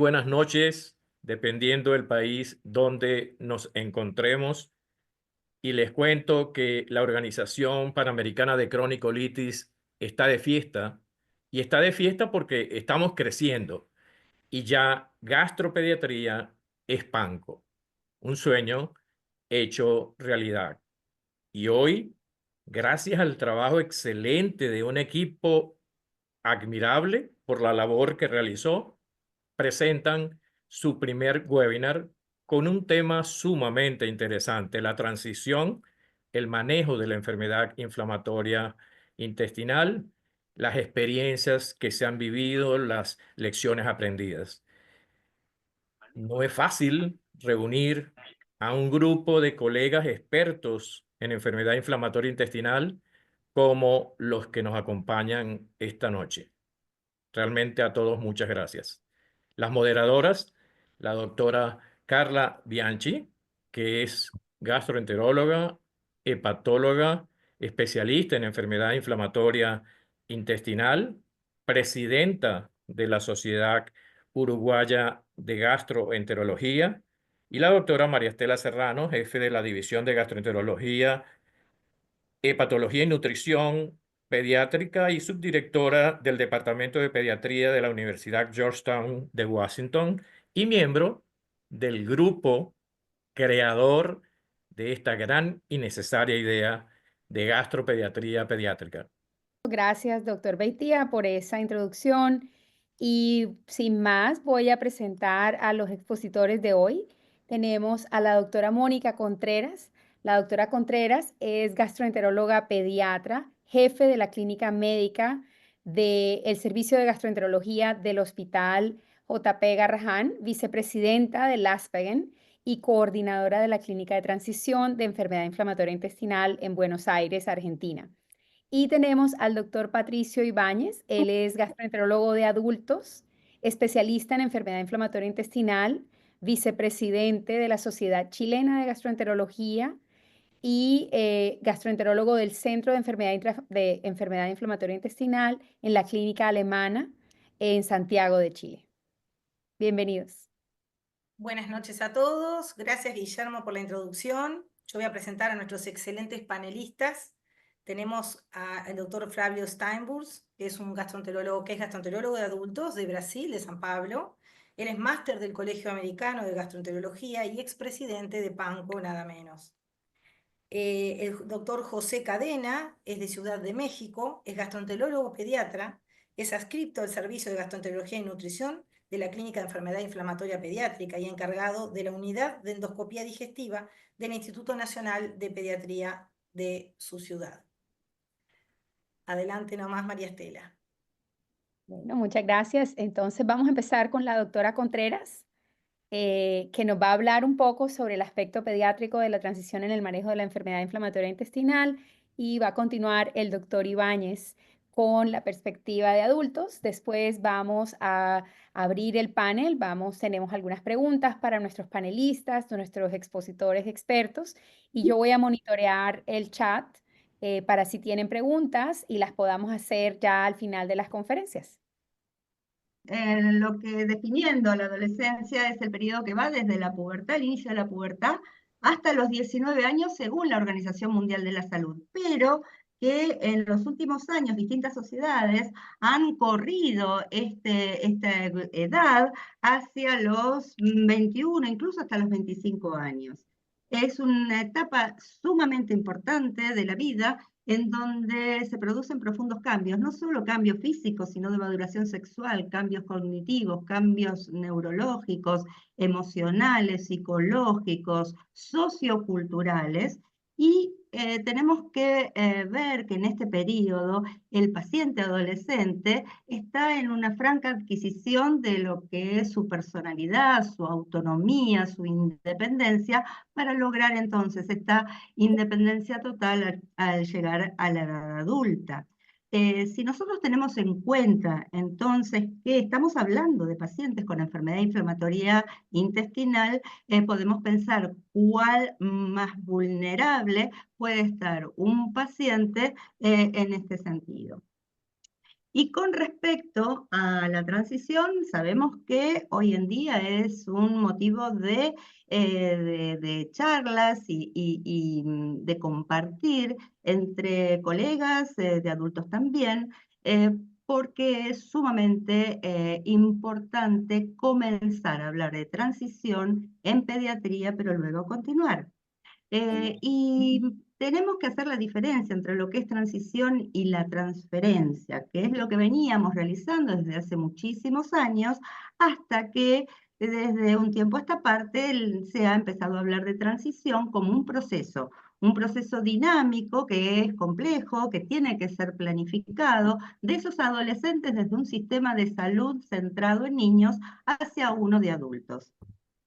buenas noches, dependiendo del país donde nos encontremos. Y les cuento que la Organización Panamericana de Cronicolitis está de fiesta. Y está de fiesta porque estamos creciendo. Y ya gastropediatría es PANCO, un sueño hecho realidad. Y hoy, gracias al trabajo excelente de un equipo admirable por la labor que realizó, presentan su primer webinar con un tema sumamente interesante: la transición, el manejo de la enfermedad inflamatoria intestinal, las experiencias que se han vivido, las lecciones aprendidas. No es fácil reunir a un grupo de colegas expertos en enfermedad inflamatoria intestinal como los que nos acompañan esta noche. Realmente a todos muchas gracias. Las moderadoras, la doctora Carla Bianchi, que es gastroenteróloga, hepatóloga, especialista en enfermedad inflamatoria intestinal, presidenta de la Sociedad Uruguaya de Gastroenterología, y la doctora María Estela Serrano, jefe de la División de Gastroenterología, Hepatología y Nutrición Pediátrica y subdirectora del Departamento de Pediatría de la Universidad Georgetown de Washington y miembro del grupo creador de esta gran y necesaria idea de gastropediatría pediátrica. Gracias, doctor Beitia, por esa introducción. Y sin más, voy a presentar a los expositores de hoy. Tenemos a la doctora Mónica Contreras. La doctora Contreras es gastroenteróloga pediatra, jefe de la clínica médica del Servicio de Gastroenterología del Hospital JP Garrahan, vicepresidenta del ASPEGEN y coordinadora de la Clínica de Transición de Enfermedad Inflamatoria Intestinal en Buenos Aires, Argentina. Y tenemos al doctor Patricio Ibáñez. Él es gastroenterólogo de adultos, especialista en enfermedad inflamatoria intestinal, vicepresidente de la Sociedad Chilena de Gastroenterología y gastroenterólogo del Centro de Enfermedad Inflamatoria Intestinal en la Clínica Alemana en Santiago de Chile. Bienvenidos. Buenas noches a todos. Gracias, Guillermo, por la introducción. Yo voy a presentar a nuestros excelentes panelistas. Tenemos al doctor Flavio Steinburs, que es un gastroenterólogo de adultos de Brasil, de San Pablo. Él es máster del Colegio Americano de Gastroenterología y expresidente de PANCO, nada menos. El doctor José Cadena es de Ciudad de México, es gastroenterólogo pediatra, es adscripto al Servicio de Gastroenterología y Nutrición de la Clínica de Enfermedad Inflamatoria Pediátrica y encargado de la Unidad de Endoscopía Digestiva del Instituto Nacional de Pediatría de su ciudad. Adelante nomás, María Estela. Bueno, muchas gracias. Entonces vamos a empezar con la doctora Contreras, que nos va a hablar un poco sobre el aspecto pediátrico de la transición en el manejo de la enfermedad inflamatoria intestinal, y va a continuar el doctor Ibáñez con la perspectiva de adultos. Después vamos a abrir el panel, tenemos algunas preguntas para nuestros panelistas, nuestros expositores expertos, y yo voy a monitorear el chat para si tienen preguntas y las podamos hacer ya al final de las conferencias. Lo que definiendo la adolescencia es el periodo que va desde la pubertad, el inicio de la pubertad, hasta los 19 años según la Organización Mundial de la Salud, pero que en los últimos años distintas sociedades han corrido esta edad hacia los 21, incluso hasta los 25 años. Es una etapa sumamente importante de la vida en donde se producen profundos cambios, no solo cambios físicos, sino de maduración sexual, cambios cognitivos, cambios neurológicos, emocionales, psicológicos, socioculturales, y tenemos que ver que en este periodo el paciente adolescente está en una franca adquisición de lo que es su personalidad, su autonomía, su independencia, para lograr entonces esta independencia total al llegar a la edad adulta. Si nosotros tenemos en cuenta entonces que estamos hablando de pacientes con enfermedad inflamatoria intestinal, podemos pensar cuál más vulnerable puede estar un paciente en este sentido. Y con respecto a la transición sabemos que hoy en día es un motivo de charlas y de compartir entre colegas, de adultos también, porque es sumamente importante comenzar a hablar de transición en pediatría, pero luego continuar. Y tenemos que hacer la diferencia entre lo que es transición y la transferencia, que es lo que veníamos realizando desde hace muchísimos años, hasta que desde un tiempo a esta parte se ha empezado a hablar de transición como un proceso dinámico que es complejo, que tiene que ser planificado, de esos adolescentes desde un sistema de salud centrado en niños hacia uno de adultos.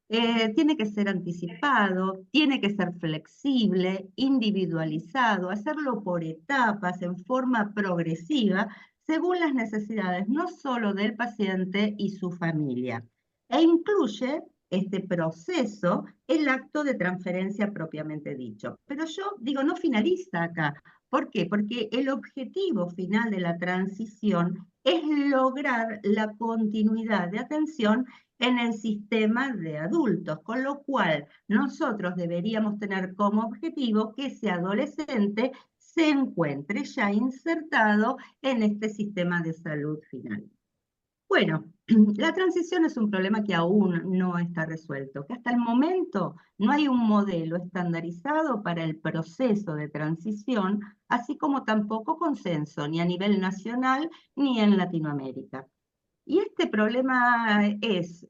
Tiene que ser anticipado, tiene que ser flexible, individualizado, hacerlo por etapas, en forma progresiva, según las necesidades no solo del paciente y su familia. E incluye este proceso el acto de transferencia propiamente dicho. Pero yo digo, no finaliza acá. ¿Por qué? Porque el objetivo final de la transición es lograr la continuidad de atención en el sistema de adultos, con lo cual nosotros deberíamos tener como objetivo que ese adolescente se encuentre ya insertado en este sistema de salud final. Bueno, la transición es un problema que aún no está resuelto, que hasta el momento no hay un modelo estandarizado para el proceso de transición, así como tampoco consenso ni a nivel nacional ni en Latinoamérica. Y este problema es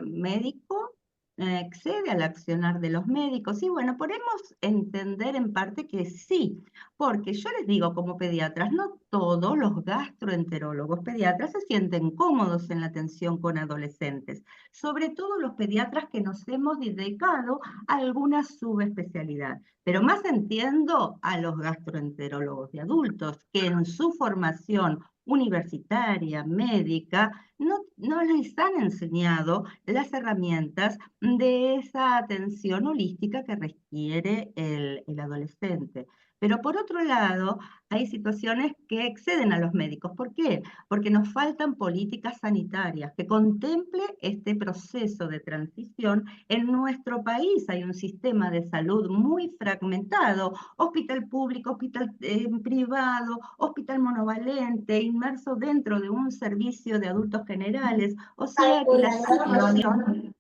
médico, excede al accionar de los médicos. Y bueno, podemos entender en parte que sí, porque yo les digo como pediatras, no todos los gastroenterólogos pediatras se sienten cómodos en la atención con adolescentes, sobre todo los pediatras que nos hemos dedicado a alguna subespecialidad. Pero más entiendo a los gastroenterólogos de adultos, que en su formación universitaria, médica, no les han enseñado las herramientas de esa atención holística que requiere el adolescente. Pero por otro lado, hay situaciones que exceden a los médicos. ¿Por qué? Porque nos faltan políticas sanitarias que contemple este proceso de transición. En nuestro país hay un sistema de salud muy fragmentado, hospital público, hospital privado, hospital monovalente, inmerso dentro de un servicio de adultos generales. O sea que la situación...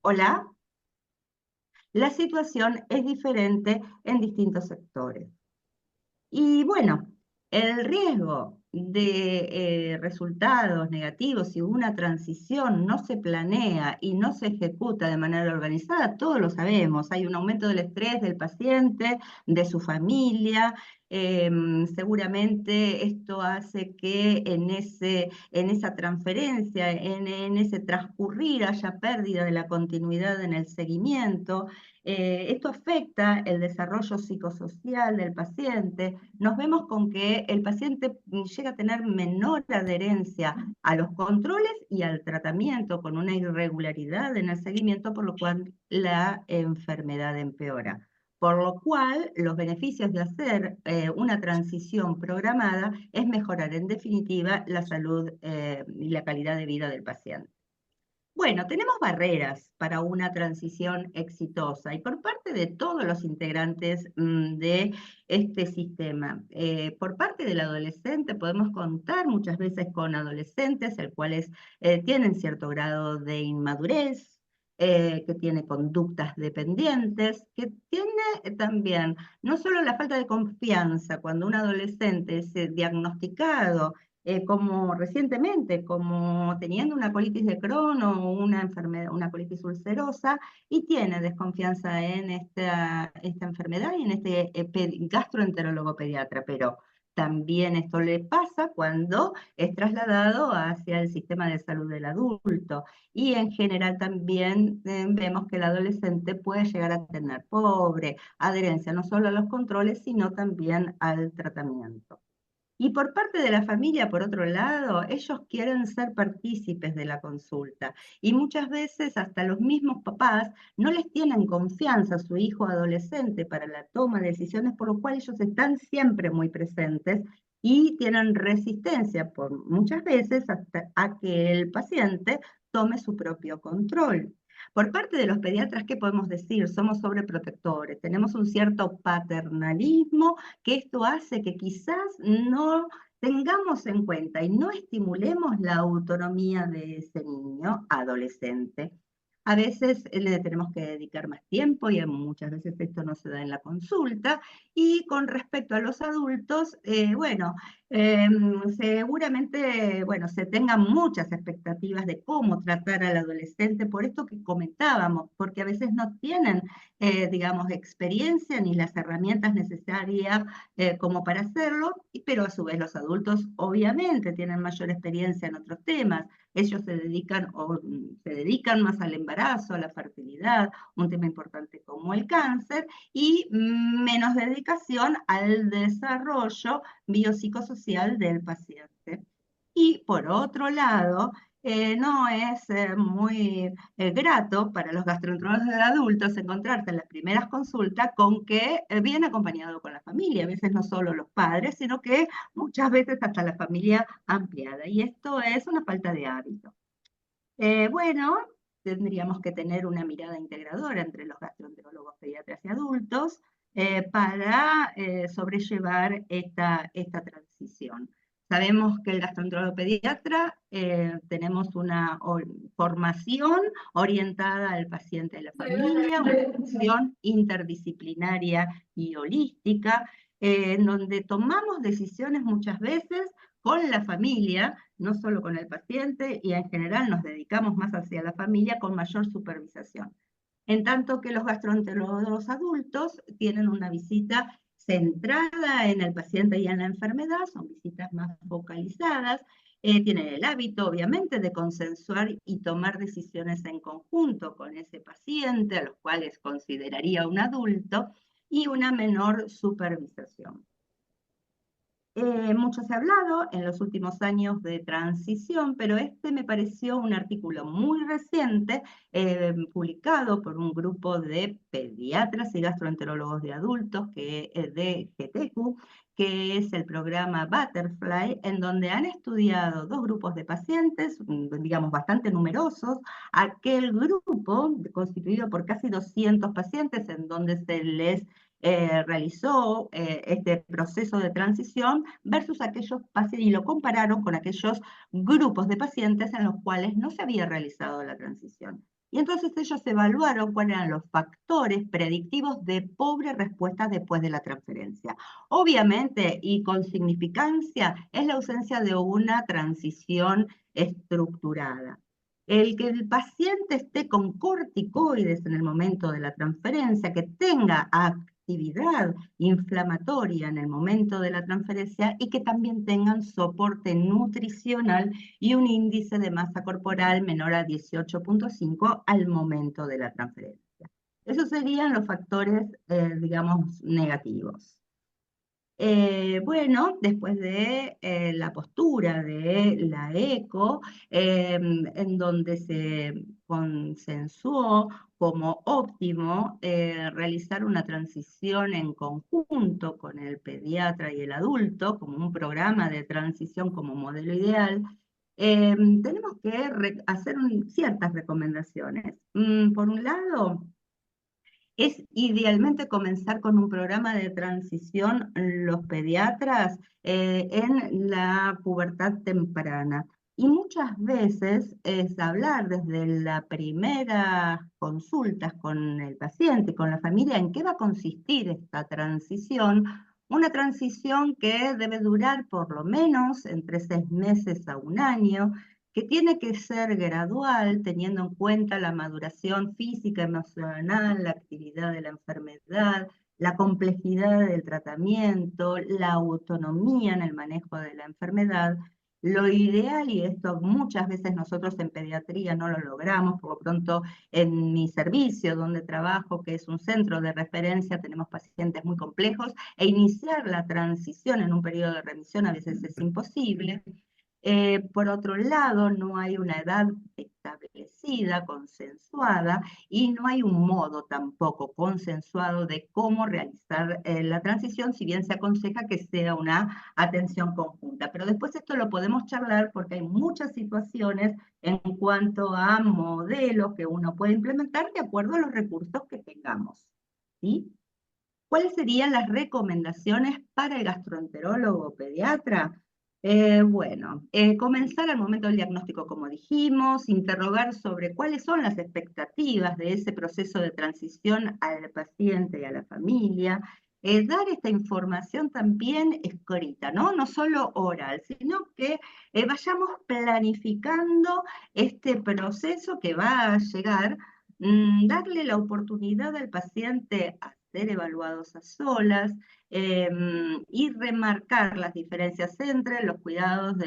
¿Hola? La situación es diferente en distintos sectores. Y bueno, el riesgo de resultados negativos si una transición no se planea y no se ejecuta de manera organizada, todos lo sabemos. Hay un aumento del estrés del paciente, de su familia. Seguramente esto hace que en esa transferencia, en ese transcurrir, haya pérdida de la continuidad en el seguimiento. Esto afecta el desarrollo psicosocial del paciente. Nos vemos con que el paciente llega a tener menor adherencia a los controles y al tratamiento, con una irregularidad en el seguimiento, por lo cual la enfermedad empeora. Por lo cual, los beneficios de hacer una transición programada es mejorar, en definitiva, la salud y la calidad de vida del paciente. Bueno, tenemos barreras para una transición exitosa y por parte de todos los integrantes de este sistema. Por parte del adolescente podemos contar muchas veces con adolescentes, el cuales tienen cierto grado de inmadurez, que tiene conductas dependientes, que tiene también no solo la falta de confianza cuando un adolescente es diagnosticado como recientemente, como teniendo una colitis de Crohn o una enfermedad, una colitis ulcerosa, y tiene desconfianza en esta enfermedad y en este gastroenterólogo pediatra, pero también esto le pasa cuando es trasladado hacia el sistema de salud del adulto, y en general también vemos que el adolescente puede llegar a tener pobre adherencia no solo a los controles, sino también al tratamiento. Y por parte de la familia, por otro lado, ellos quieren ser partícipes de la consulta y muchas veces hasta los mismos papás no les tienen confianza a su hijo adolescente para la toma de decisiones, por lo cual ellos están siempre muy presentes y tienen resistencia por muchas veces hasta a que el paciente tome su propio control. Por parte de los pediatras, ¿qué podemos decir? Somos sobreprotectores, tenemos un cierto paternalismo, que esto hace que quizás no tengamos en cuenta y no estimulemos la autonomía de ese niño adolescente. A veces le tenemos que dedicar más tiempo y muchas veces esto no se da en la consulta. Y con respecto a los adultos, bueno, seguramente, bueno, se tengan muchas expectativas de cómo tratar al adolescente, por esto que comentábamos, porque a veces no tienen, digamos, experiencia ni las herramientas necesarias como para hacerlo, pero a su vez los adultos obviamente tienen mayor experiencia en otros temas. Ellos se dedican más al embarazo, a la fertilidad, un tema importante como el cáncer, y menos dedicación al desarrollo biopsicosocial del paciente. Y por otro lado, no es muy grato para los gastroenterólogos de adultos encontrarse en las primeras consultas con que viene acompañado con la familia, a veces no solo los padres, sino que muchas veces hasta la familia ampliada. Y esto es una falta de hábito. Bueno, tendríamos que tener una mirada integradora entre los gastroenterólogos pediatras y adultos para sobrellevar esta transición. Sabemos que el gastroenterólogo pediatra tenemos una formación orientada al paciente de la familia, una formación interdisciplinaria y holística, en donde tomamos decisiones muchas veces con la familia, no solo con el paciente, y en general nos dedicamos más hacia la familia con mayor supervisación. En tanto que los gastroenterólogos adultos tienen una visita centrada en el paciente y en la enfermedad, son visitas más focalizadas, tienen el hábito, obviamente, de consensuar y tomar decisiones en conjunto con ese paciente, a los cuales consideraría un adulto, y una menor supervisación. Mucho se ha hablado en los últimos años de transición, pero este me pareció un artículo muy reciente, publicado por un grupo de pediatras y gastroenterólogos de adultos de GTQ, que es el programa Butterfly, en donde han estudiado dos grupos de pacientes, digamos bastante numerosos, aquel grupo constituido por casi 200 pacientes, en donde se les realizó este proceso de transición versus aquellos pacientes, y lo compararon con aquellos grupos de pacientes en los cuales no se había realizado la transición. Y entonces ellos evaluaron cuáles eran los factores predictivos de pobre respuesta después de la transferencia. Obviamente, y con significancia, es la ausencia de una transición estructurada. El que el paciente esté con corticoides en el momento de la transferencia, que tenga actividad inflamatoria en el momento de la transferencia y que también tengan soporte nutricional y un índice de masa corporal menor a 18.5 al momento de la transferencia. Esos serían los factores, digamos, negativos. Bueno, después de la postura de la ECO, en donde se consensuó como óptimo realizar una transición en conjunto con el pediatra y el adulto, como un programa de transición como modelo ideal, tenemos que hacer ciertas recomendaciones. Por un lado, es idealmente comenzar con un programa de transición los pediatras en la pubertad temprana. Y muchas veces es hablar desde la primera consultas con el paciente, con la familia, en qué va a consistir esta transición. Una transición que debe durar por lo menos entre 6 meses a 1 año, que tiene que ser gradual, teniendo en cuenta la maduración física, emocional, la actividad de la enfermedad, la complejidad del tratamiento, la autonomía en el manejo de la enfermedad. Lo ideal, y esto muchas veces nosotros en pediatría no lo logramos, por lo pronto en mi servicio donde trabajo, que es un centro de referencia, tenemos pacientes muy complejos, e iniciar la transición en un periodo de remisión a veces es imposible. Por otro lado, no hay una edad establecida establecida, consensuada, y no hay un modo tampoco consensuado de cómo realizar la transición, si bien se aconseja que sea una atención conjunta. Pero después esto lo podemos charlar porque hay muchas situaciones en cuanto a modelos que uno puede implementar de acuerdo a los recursos que tengamos, ¿sí? ¿Cuáles serían las recomendaciones para el gastroenterólogo pediatra? Bueno, comenzar al momento del diagnóstico, como dijimos, interrogar sobre cuáles son las expectativas de ese proceso de transición al paciente y a la familia, dar esta información también escrita, ¿no? No solo oral, sino que vayamos planificando este proceso que va a llegar, darle la oportunidad al paciente a ser evaluados a solas, y remarcar las diferencias entre los cuidados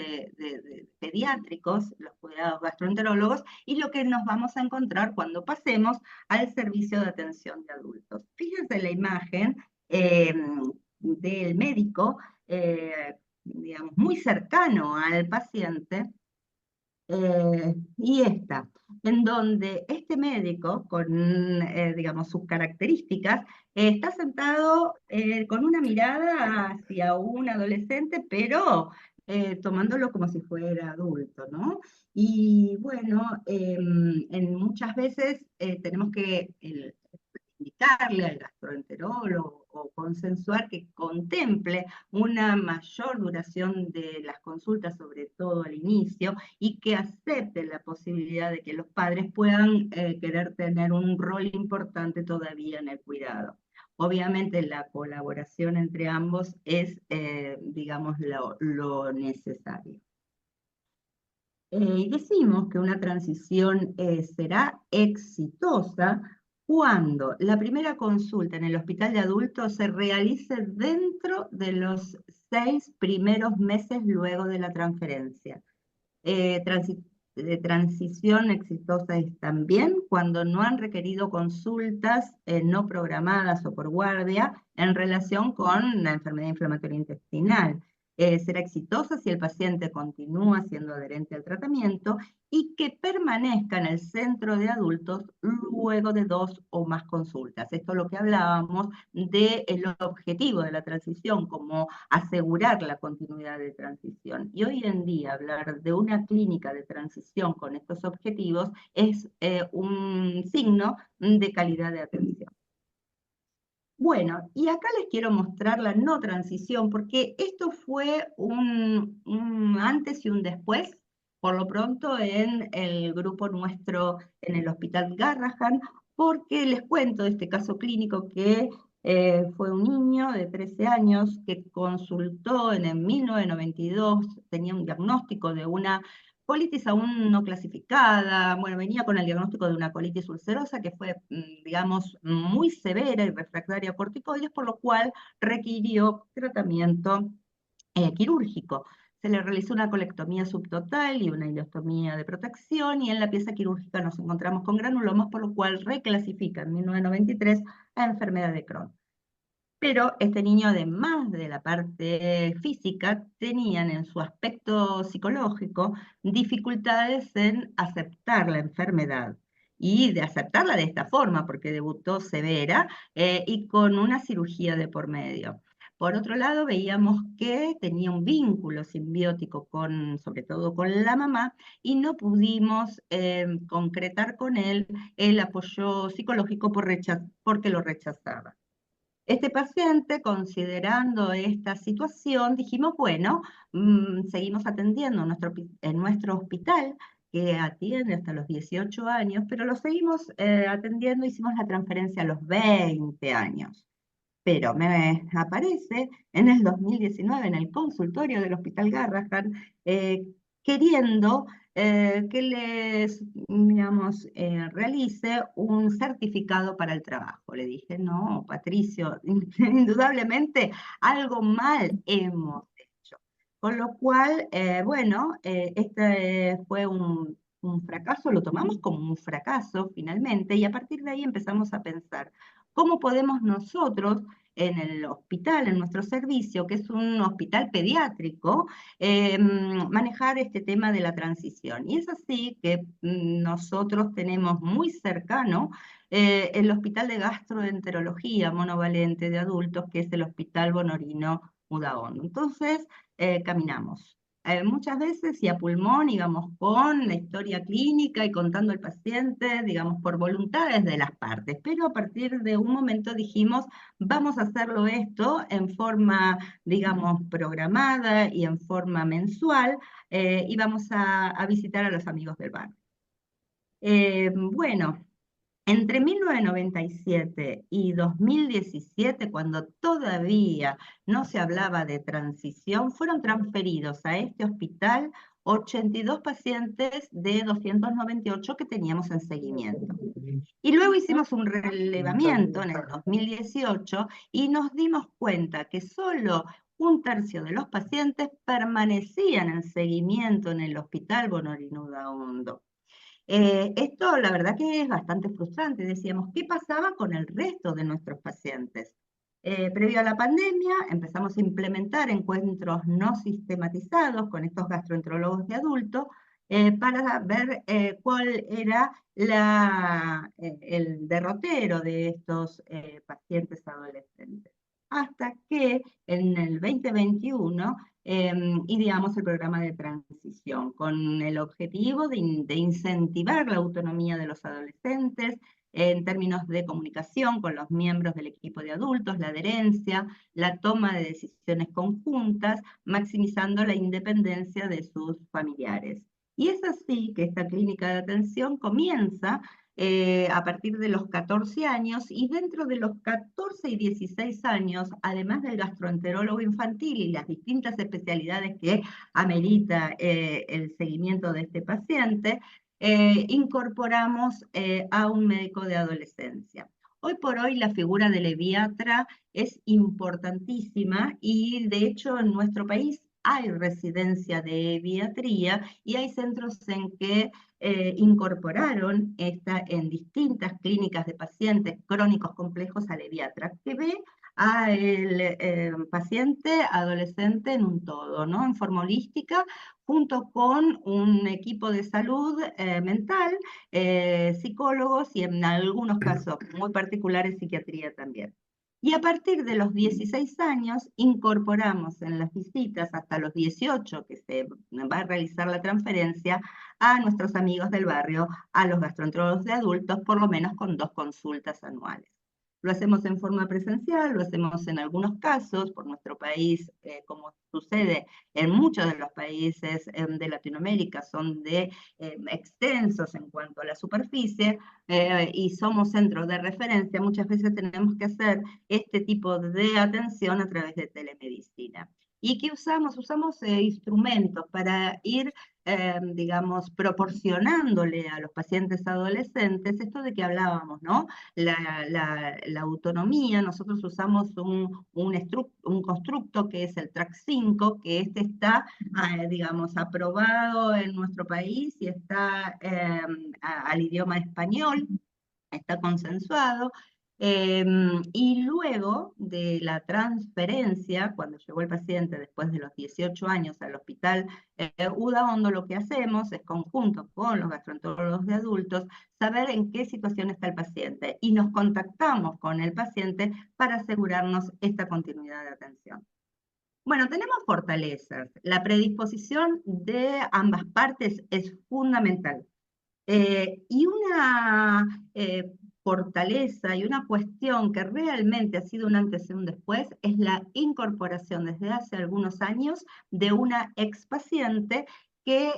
pediátricos, los cuidados gastroenterólogos, y lo que nos vamos a encontrar cuando pasemos al servicio de atención de adultos. Fíjense la imagen del médico, digamos, muy cercano al paciente, y esta, en donde este médico, con digamos, sus características, está sentado con una mirada hacia un adolescente, pero tomándolo como si fuera adulto, ¿no? Y bueno, muchas veces tenemos que indicarle al gastroenterólogo o consensuar que contemple una mayor duración de las consultas, sobre todo al inicio, y que acepte la posibilidad de que los padres puedan querer tener un rol importante todavía en el cuidado. Obviamente la colaboración entre ambos es, digamos, lo necesario. Y decimos que una transición será exitosa cuando la primera consulta en el hospital de adultos se realice dentro de los 6 primeros meses luego de la transferencia. Transición exitosa es también cuando no han requerido consultas no programadas o por guardia en relación con la enfermedad inflamatoria intestinal. Será exitosa si el paciente continúa siendo adherente al tratamiento y que permanezca en el centro de adultos luego de 2 o más consultas. Esto es lo que hablábamos del objetivo de la transición, como asegurar la continuidad de transición. Y hoy en día hablar de una clínica de transición con estos objetivos es un signo de calidad de atención. Bueno, y acá les quiero mostrar la no transición, porque esto fue un antes y un después, por lo pronto en el grupo nuestro en el Hospital Garrahan, porque les cuento este caso clínico que fue un niño de 13 años que consultó en el 1992, tenía un diagnóstico de una colitis aún no clasificada, bueno, venía con el diagnóstico de una colitis ulcerosa que fue, digamos, muy severa y refractaria a corticoides, por lo cual requirió tratamiento quirúrgico. Se le realizó una colectomía subtotal y una ileostomía de protección, y en la pieza quirúrgica nos encontramos con granulomas, por lo cual reclasifica en 1993 a enfermedad de Crohn. Pero este niño, además de la parte física, tenían en su aspecto psicológico dificultades en aceptar la enfermedad y de aceptarla de esta forma, porque debutó severa y con una cirugía de por medio. Por otro lado, veíamos que tenía un vínculo simbiótico sobre todo con la mamá, y no pudimos concretar con él el apoyo psicológico porque lo rechazaba. Este paciente, considerando esta situación, dijimos, bueno, seguimos atendiendo en nuestro hospital, que atiende hasta los 18 años, pero lo seguimos atendiendo, hicimos la transferencia a los 20 años. Pero me aparece en el 2019 en el consultorio del Hospital Garrahan, queriendo que les, digamos, realice un certificado para el trabajo. Le dije, no, Patricio, indudablemente algo mal hemos hecho. Con lo cual, bueno, este fue un fracaso, lo tomamos como un fracaso finalmente, y a partir de ahí empezamos a pensar, ¿cómo podemos nosotros en el hospital, en nuestro servicio, que es un hospital pediátrico, manejar este tema de la transición. Y es así que nosotros tenemos muy cercano el Hospital de Gastroenterología Monovalente de Adultos, que es el Hospital Bonorino Udaondo. Entonces, caminamos. Muchas veces y a pulmón, digamos, con la historia clínica y contando al paciente, digamos, por voluntades de las partes, pero a partir de un momento dijimos, vamos a hacerlo esto en forma, digamos, programada y en forma mensual, y vamos a visitar a los amigos del barrio. Bueno, entre 1997 y 2017, cuando todavía no se hablaba de transición, fueron transferidos a este hospital 82 pacientes de 298 que teníamos en seguimiento. Y luego hicimos un relevamiento en el 2018 y nos dimos cuenta que solo un tercio de los pacientes permanecían en seguimiento en el Hospital Bonorino Udaondo. Esto la verdad que es bastante frustrante. Decíamos, ¿qué pasaba con el resto de nuestros pacientes? Previo a la pandemia empezamos a implementar encuentros no sistematizados con estos gastroenterólogos de adultos para ver cuál era el derrotero de estos pacientes adolescentes. Hasta que en el 2021 ideamos el programa de transición con el objetivo de incentivar la autonomía de los adolescentes en términos de comunicación con los miembros del equipo de adultos, la adherencia, la toma de decisiones conjuntas, maximizando la independencia de sus familiares. Y es así que esta clínica de atención comienza a partir de los 14 años, y dentro de los 14 y 16 años, además del gastroenterólogo infantil y las distintas especialidades que amerita el seguimiento de este paciente, incorporamos a un médico de adolescencia. Hoy por hoy la figura del pediatra es importantísima y de hecho en nuestro país hay residencia de pediatría y hay centros en que incorporaron en distintas clínicas de pacientes crónicos complejos al pediatra, que ve al paciente adolescente en un todo, ¿no? En forma holística, junto con un equipo de salud mental, psicólogos y en algunos casos muy particulares psiquiatría también. Y a partir de los 16 años incorporamos en las visitas hasta los 18, que se va a realizar la transferencia, a nuestros amigos del barrio, a los gastroenterólogos de adultos, por lo menos con 2 consultas anuales. Lo hacemos en forma presencial, lo hacemos en algunos casos por nuestro país, como sucede en muchos de los países de Latinoamérica, son extensos en cuanto a la superficie, y somos centros de referencia. Muchas veces tenemos que hacer este tipo de atención a través de telemedicina. ¿Y qué usamos? Usamos instrumentos para ir, digamos, proporcionándole a los pacientes adolescentes esto de que hablábamos, ¿no? La autonomía. Nosotros usamos un constructo que es el TRAC 5, que está, digamos, aprobado en nuestro país y está al idioma español, está consensuado. Y luego de la transferencia, cuando llegó el paciente después de los 18 años al hospital Udaondo, lo que hacemos es, conjunto con los gastroenterólogos de adultos, saber en qué situación está el paciente y nos contactamos con el paciente para asegurarnos esta continuidad de atención. Bueno, tenemos fortalezas. La predisposición de ambas partes es fundamental. Y una fortaleza y una cuestión que realmente ha sido un antes y un después es la incorporación desde hace algunos años de una expaciente que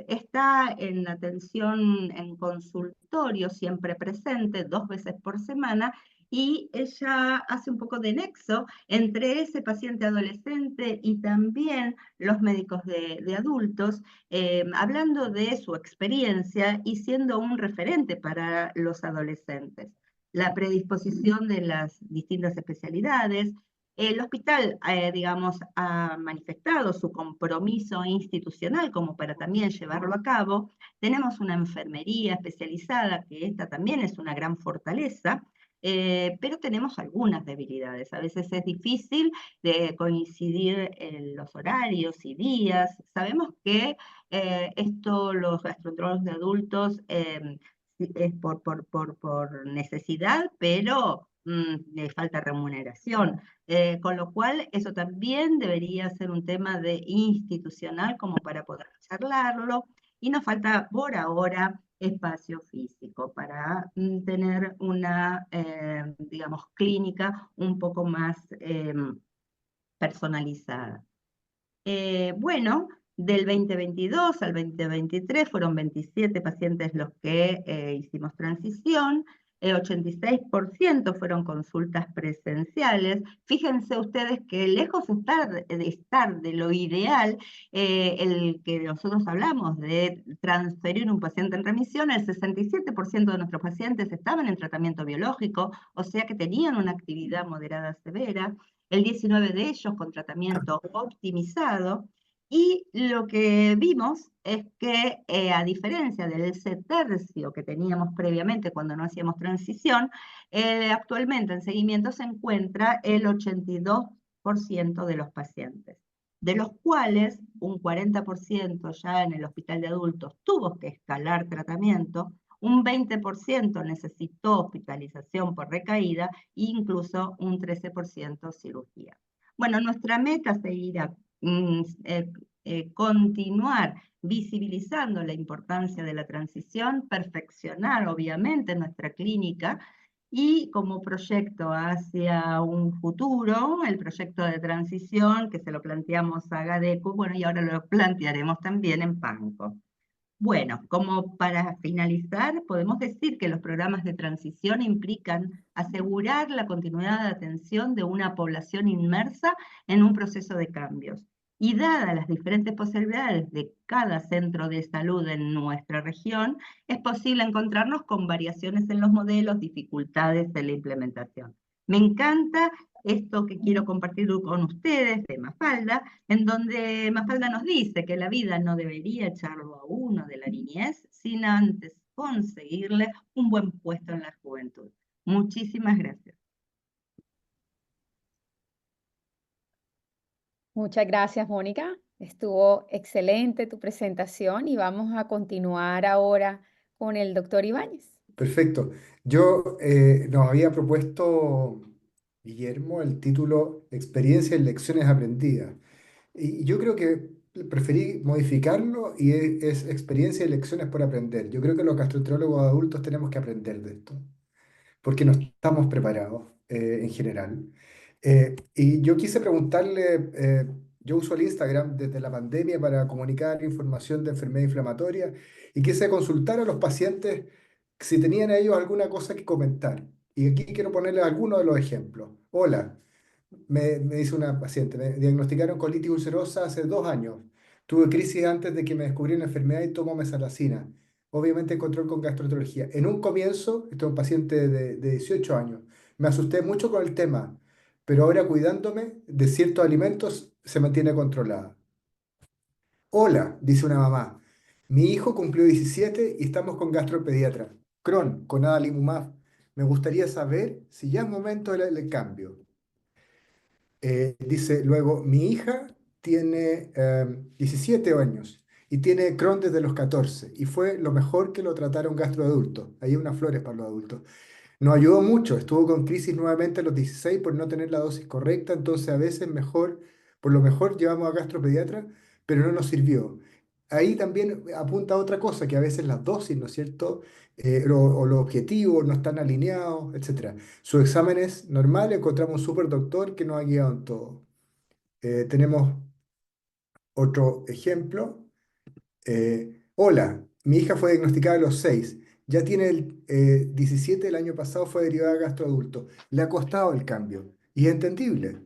está en atención en consultorio, siempre presente, 2 veces por semana, y ella hace un poco de nexo entre ese paciente adolescente y también los médicos de adultos, hablando de su experiencia y siendo un referente para los adolescentes. La predisposición de las distintas especialidades. El hospital, digamos, ha manifestado su compromiso institucional como para también llevarlo a cabo. Tenemos una enfermería especializada, que esta también es una gran fortaleza. pero tenemos algunas debilidades. A veces es difícil de coincidir en los horarios y días. Sabemos que esto, los gastroenterólogos de adultos, es por necesidad, pero le falta remuneración. Con lo cual, eso también debería ser un tema institucional como para poder charlarlo. Y nos falta por ahora espacio físico para tener una, digamos, clínica un poco más personalizada. Bueno, del 2022 al 2023 fueron 27 pacientes los que hicimos transición, 86% fueron consultas presenciales. Fíjense ustedes que lejos de estar de lo ideal, el que nosotros hablamos de transferir un paciente en remisión, el 67% de nuestros pacientes estaban en tratamiento biológico, o sea que tenían una actividad moderada severa, el 19 de ellos con tratamiento optimizado, y lo que vimos es que a diferencia del ese tercio que teníamos previamente cuando no hacíamos transición, actualmente en seguimiento se encuentra el 82% de los pacientes, de los cuales un 40% ya en el hospital de adultos tuvo que escalar tratamiento, un 20% necesitó hospitalización por recaída e incluso un 13% cirugía. Bueno, nuestra meta seguirá continuar visibilizando la importancia de la transición, perfeccionar obviamente nuestra clínica y como proyecto hacia un futuro, el proyecto de transición que se lo planteamos a GADECO, bueno, y ahora lo plantearemos también en PANCO. Bueno, como para finalizar, podemos decir que los programas de transición implican asegurar la continuidad de atención de una población inmersa en un proceso de cambios. Y dadas las diferentes posibilidades de cada centro de salud en nuestra región, es posible encontrarnos con variaciones en los modelos, dificultades en la implementación. Me encanta esto que quiero compartir con ustedes de Mafalda, en donde Mafalda nos dice que la vida no debería echarlo a uno de la niñez, sino antes conseguirle un buen puesto en la juventud. Muchísimas gracias. Muchas gracias, Mónica. Estuvo excelente tu presentación y vamos a continuar ahora con el doctor Ibáñez. Perfecto. Yo nos había propuesto, Guillermo, el título Experiencia en lecciones aprendidas. Y yo creo que preferí modificarlo y es experiencia y lecciones por aprender. Yo creo que los gastroenterólogos adultos tenemos que aprender de esto, porque no estamos preparados en general. Y yo quise preguntarle, yo uso el Instagram desde la pandemia para comunicar información de enfermedad inflamatoria y quise consultar a los pacientes si tenían ellos alguna cosa que comentar. Y aquí quiero ponerles algunos de los ejemplos. Hola, me dice una paciente, me diagnosticaron colitis ulcerosa hace 2 años. Tuve crisis antes de que me descubrieran la enfermedad y tomo mesalazina. Obviamente control con gastroenterología. En un comienzo, este es un paciente de 18 años, me asusté mucho con el tema, pero ahora cuidándome de ciertos alimentos se mantiene controlada. Hola, dice una mamá, mi hijo cumplió 17 y estamos con gastropediatra. Crohn, con adalimumab. Me gustaría saber si ya es momento del cambio. Dice luego, mi hija tiene 17 años y tiene Crohn desde los 14 y fue lo mejor que lo trataron gastroadultos. Ahí hay unas flores para los adultos. Nos ayudó mucho, estuvo con crisis nuevamente a los 16 por no tener la dosis correcta, entonces a veces mejor, por lo mejor llevamos a gastropediatra, pero no nos sirvió. Ahí también apunta a otra cosa, que a veces las dosis, ¿no es cierto? O los objetivos no están alineados, etcétera. Sus exámenes normales, encontramos un super doctor que nos ha guiado en todo. Tenemos otro ejemplo. Hola, mi hija fue diagnosticada a los 6, ya tiene el 17, el año pasado fue derivada a gastroadulto. Le ha costado el cambio y es entendible.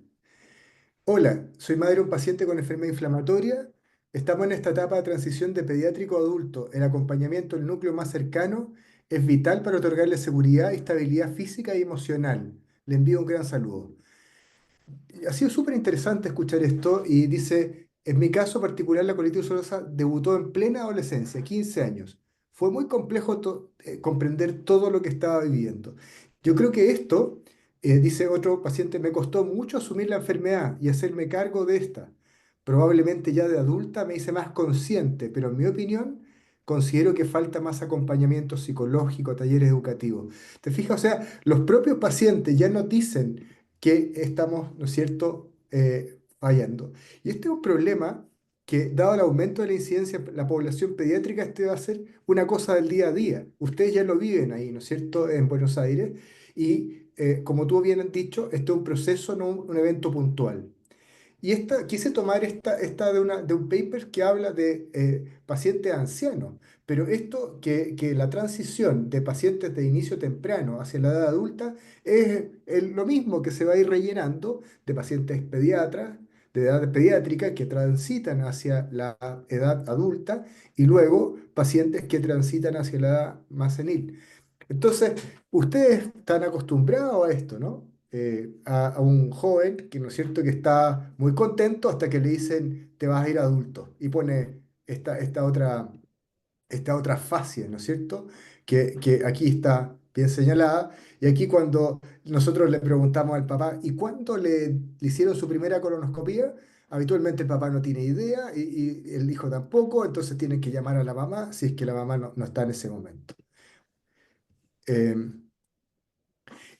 Hola, soy madre de un paciente con enfermedad inflamatoria. Estamos en esta etapa de transición de pediátrico a adulto. El acompañamiento del núcleo más cercano es vital para otorgarle seguridad y estabilidad física y emocional. Le envío un gran saludo. Ha sido súper interesante escuchar esto y dice, en mi caso particular la colitis ulcerosa debutó en plena adolescencia, 15 años. Fue muy complejo comprender todo lo que estaba viviendo. Yo creo que esto, dice otro paciente, me costó mucho asumir la enfermedad y hacerme cargo de esta. Probablemente ya de adulta me hice más consciente, pero en mi opinión considero que falta más acompañamiento psicológico, talleres educativos. ¿Te fijas? O sea, los propios pacientes ya nos dicen que estamos, ¿no es cierto?, fallando. Y este es un problema que, dado el aumento de la incidencia en la población pediátrica, este va a ser una cosa del día a día. Ustedes ya lo viven ahí, ¿no es cierto?, en Buenos Aires. Y como tú bien has dicho, esto es un proceso, no un evento puntual. Y quise tomar esta de un paper que habla de pacientes ancianos, pero esto que la transición de pacientes de inicio temprano hacia la edad adulta es lo mismo que se va a ir rellenando de pacientes pediatras, de edad pediátrica, que transitan hacia la edad adulta y luego pacientes que transitan hacia la edad más senil. Entonces, ustedes están acostumbrados a esto, ¿no? A un joven que, ¿no es cierto?, que está muy contento hasta que le dicen, te vas a ir adulto. Y pone esta otra fascia, ¿no es cierto?, que aquí está bien señalada. Y aquí cuando nosotros le preguntamos al papá, ¿y cuándo le hicieron su primera colonoscopia? Habitualmente el papá no tiene idea y el hijo tampoco, entonces tienen que llamar a la mamá si es que la mamá no está en ese momento. Em,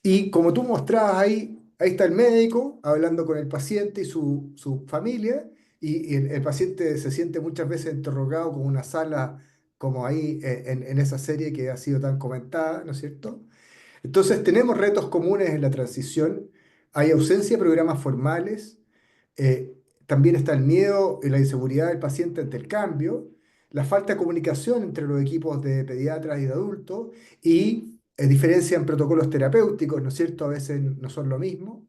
Y como tú mostrabas ahí está el médico hablando con el paciente y su familia, y el paciente se siente muchas veces interrogado con una sala como ahí en esa serie que ha sido tan comentada, ¿no es cierto? Entonces tenemos retos comunes en la transición, hay ausencia de programas formales, eh, también está el miedo y la inseguridad del paciente ante el cambio, la falta de comunicación entre los equipos de pediatras y de adultos y diferencian protocolos terapéuticos, ¿no es cierto? A veces no son lo mismo.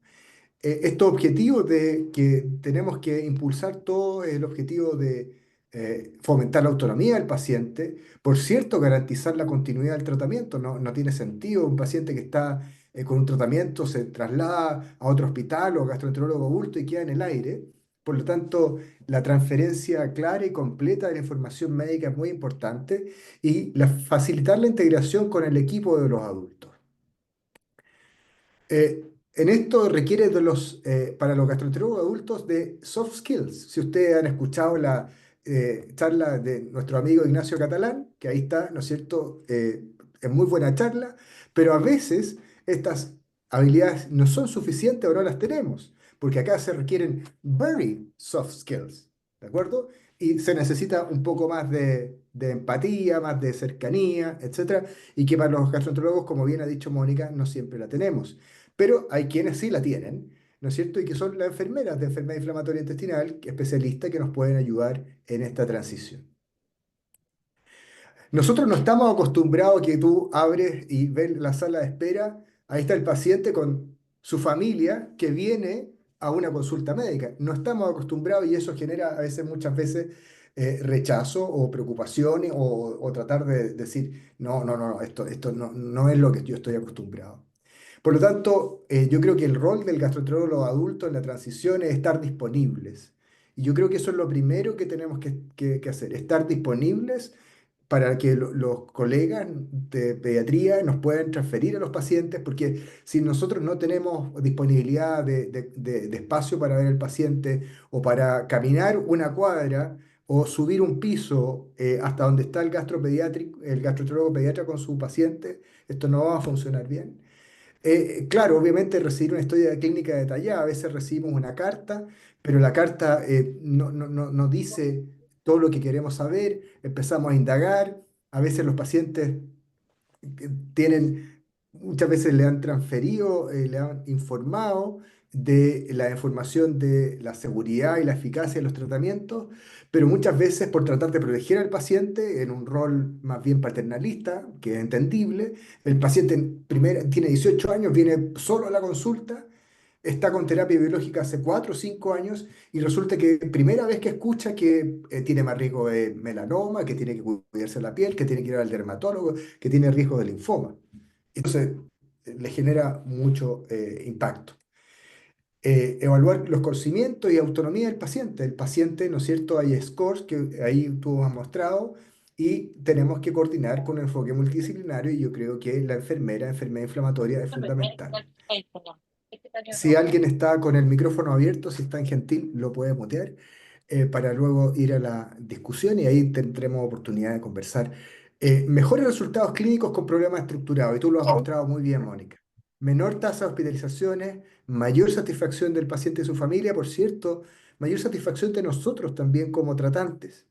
Estos objetivos de que tenemos que impulsar todo el objetivo de fomentar la autonomía del paciente, por cierto, garantizar la continuidad del tratamiento. No tiene sentido un paciente que está con un tratamiento se traslada a otro hospital o gastroenterólogo adulto y queda en el aire. Por lo tanto, la transferencia clara y completa de la información médica es muy importante y facilitar la integración con el equipo de los adultos. En esto requiere para los gastroenterólogos adultos de soft skills. Si ustedes han escuchado la charla de nuestro amigo Ignacio Catalán, que ahí está, ¿no es cierto? Es muy buena charla, pero a veces estas habilidades no son suficientes o no las tenemos, porque acá se requieren very soft skills, ¿de acuerdo? Y se necesita un poco más de empatía, más de cercanía, etcétera, y que para los gastroenterólogos, como bien ha dicho Mónica, no siempre la tenemos. Pero hay quienes sí la tienen, ¿no es cierto? Y que son las enfermeras de enfermedad inflamatoria intestinal, especialistas que nos pueden ayudar en esta transición. Nosotros no estamos acostumbrados a que tú abres y ves la sala de espera, ahí está el paciente con su familia que viene a una consulta médica. No estamos acostumbrados y eso genera a veces, muchas veces, rechazo o preocupaciones o tratar de decir, no, esto no es lo que yo estoy acostumbrado. Por lo tanto, yo creo que el rol del gastroenterólogo adulto en la transición es estar disponibles. Y yo creo que eso es lo primero que tenemos que hacer, estar disponibles para que los colegas de pediatría nos puedan transferir a los pacientes, porque si nosotros no tenemos disponibilidad de espacio para ver al paciente o para caminar una cuadra o subir un piso hasta donde está el gastroenterólogo pediatra con su paciente, esto no va a funcionar bien. Claro, obviamente recibir una historia clínica detallada, a veces recibimos una carta, pero la carta no dice todo lo que queremos saber, empezamos a indagar, a veces los pacientes muchas veces le han transferido, le han informado de la información de la seguridad y la eficacia de los tratamientos, pero muchas veces por tratar de proteger al paciente en un rol más bien paternalista, que es entendible, el paciente tiene 18 años, viene solo a la consulta, está con terapia biológica hace 4 o 5 años y resulta que primera vez que escucha que tiene más riesgo de melanoma, que tiene que cuidarse la piel, que tiene que ir al dermatólogo, que tiene riesgo de linfoma. Entonces, le genera mucho impacto. Evaluar los conocimientos y autonomía del paciente. El paciente, ¿no es cierto? Hay scores que ahí tú has mostrado, y tenemos que coordinar con un enfoque multidisciplinario y yo creo que la enfermera inflamatoria es fundamental. Si alguien está con el micrófono abierto, si es tan gentil, lo puede mutear para luego ir a la discusión y ahí tendremos oportunidad de conversar. Mejores resultados clínicos con problemas estructurados, y tú lo has mostrado muy bien, Mónica. Menor tasa de hospitalizaciones, mayor satisfacción del paciente y su familia, por cierto, mayor satisfacción de nosotros también como tratantes.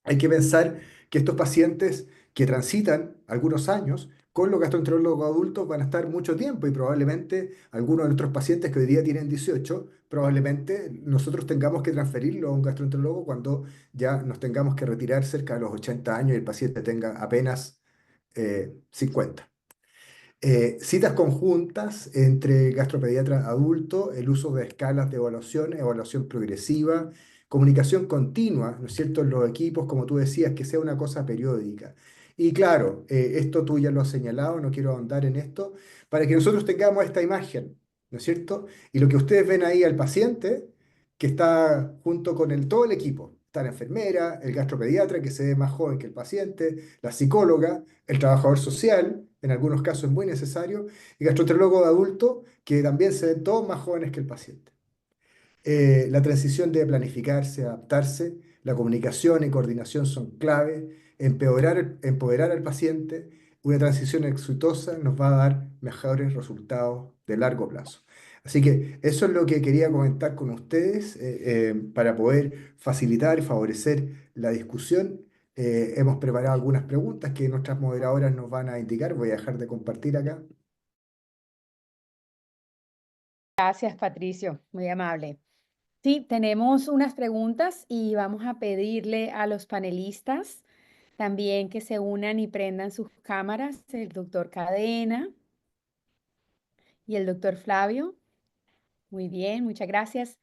Hay que pensar que estos pacientes que transitan algunos años con los gastroenterólogos adultos van a estar mucho tiempo y probablemente algunos de nuestros pacientes que hoy día tienen 18, probablemente nosotros tengamos que transferirlo a un gastroenterólogo cuando ya nos tengamos que retirar cerca de los 80 años y el paciente tenga apenas 50. Citas conjuntas entre gastropediatra adulto, el uso de escalas de evaluación, evaluación progresiva, comunicación continua, ¿no es cierto?, en los equipos, como tú decías, que sea una cosa periódica. Y claro, esto tú ya lo has señalado, no quiero ahondar en esto, para que nosotros tengamos esta imagen, ¿no es cierto? Y lo que ustedes ven ahí al paciente, que está junto con todo el equipo. Está la enfermera, el gastropediatra, que se ve más joven que el paciente, la psicóloga, el trabajador social, en algunos casos es muy necesario, y gastroenterólogo de adulto, que también se ven todos más jóvenes que el paciente. La transición debe planificarse, adaptarse, la comunicación y coordinación son clave, empoderar al paciente, una transición exitosa nos va a dar mejores resultados de largo plazo. Así que eso es lo que quería comentar con ustedes para poder facilitar y favorecer la discusión. Hemos preparado algunas preguntas que nuestras moderadoras nos van a indicar. Voy a dejar de compartir acá. Gracias, Patricio, muy amable. Sí, tenemos unas preguntas y vamos a pedirle a los panelistas también que se unan y prendan sus cámaras, el doctor Cadena y el doctor Flavio. Muy bien, muchas gracias.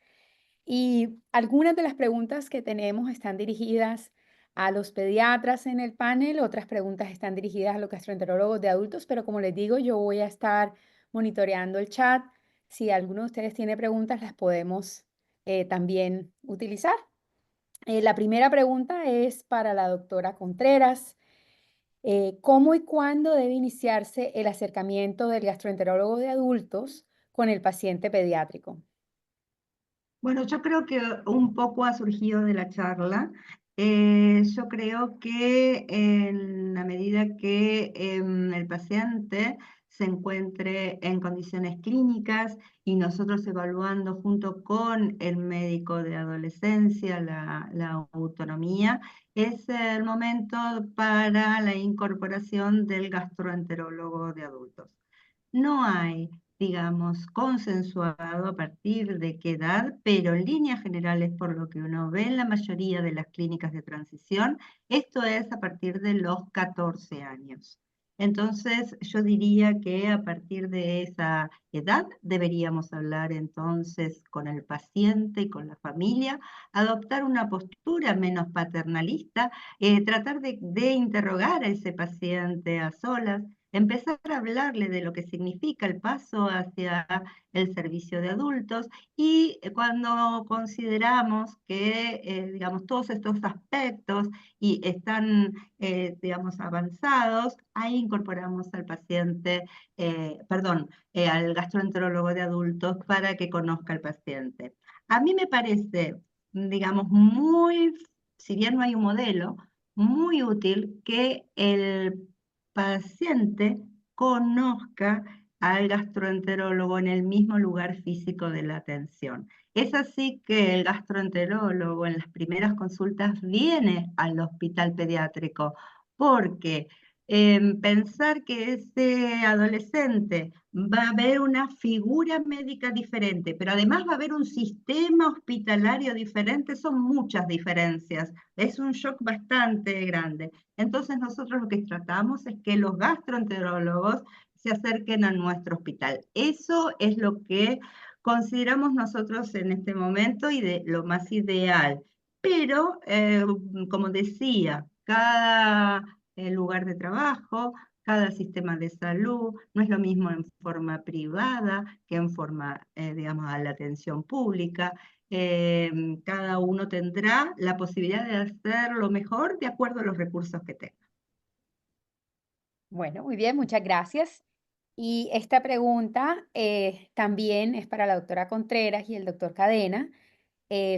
Y algunas de las preguntas que tenemos están dirigidas a los pediatras en el panel, otras preguntas están dirigidas a los gastroenterólogos de adultos, pero como les digo, yo voy a estar monitoreando el chat. Si alguno de ustedes tiene preguntas, las podemos también utilizar. La primera pregunta es para la doctora Contreras. ¿Cómo y cuándo debe iniciarse el acercamiento del gastroenterólogo de adultos con el paciente pediátrico? Bueno, yo creo que un poco ha surgido de la charla. Yo creo que en la medida que el paciente se encuentre en condiciones clínicas y nosotros evaluando junto con el médico de adolescencia la autonomía, es el momento para la incorporación del gastroenterólogo de adultos. No hay, digamos, consensuado a partir de qué edad, pero en líneas generales, por lo que uno ve en la mayoría de las clínicas de transición, esto es a partir de los 14 años. Entonces, yo diría que a partir de esa edad deberíamos hablar entonces con el paciente y con la familia, adoptar una postura menos paternalista, tratar de interrogar a ese paciente a solas, empezar a hablarle de lo que significa el paso hacia el servicio de adultos y cuando consideramos que, digamos, todos estos aspectos y están, digamos, avanzados, ahí incorporamos al paciente, al gastroenterólogo de adultos para que conozca al paciente. A mí me parece, digamos, si bien no hay un modelo, muy útil que el paciente conozca al gastroenterólogo en el mismo lugar físico de la atención. Es así que el gastroenterólogo en las primeras consultas viene al hospital pediátrico porque pensar que ese adolescente va a haber una figura médica diferente, pero además va a haber un sistema hospitalario diferente, son muchas diferencias. Es un shock bastante grande. Entonces nosotros lo que tratamos es que los gastroenterólogos se acerquen a nuestro hospital. Eso es lo que consideramos nosotros en este momento y de lo más ideal. Pero, como decía, cada lugar de trabajo, cada sistema de salud, no es lo mismo en forma privada que en forma, digamos, a la atención pública. cada uno tendrá la posibilidad de hacer lo mejor de acuerdo a los recursos que tenga. Bueno, muy bien, muchas gracias. Y esta pregunta también es para la doctora Contreras y el doctor Cadena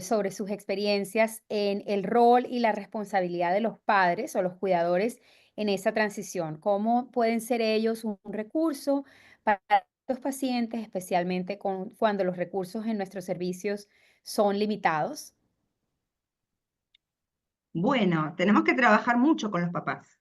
sobre sus experiencias en el rol y la responsabilidad de los padres o los cuidadores en esa transición. ¿Cómo pueden ser ellos un recurso para los pacientes, especialmente cuando los recursos en nuestros servicios son limitados? Bueno, tenemos que trabajar mucho con los papás,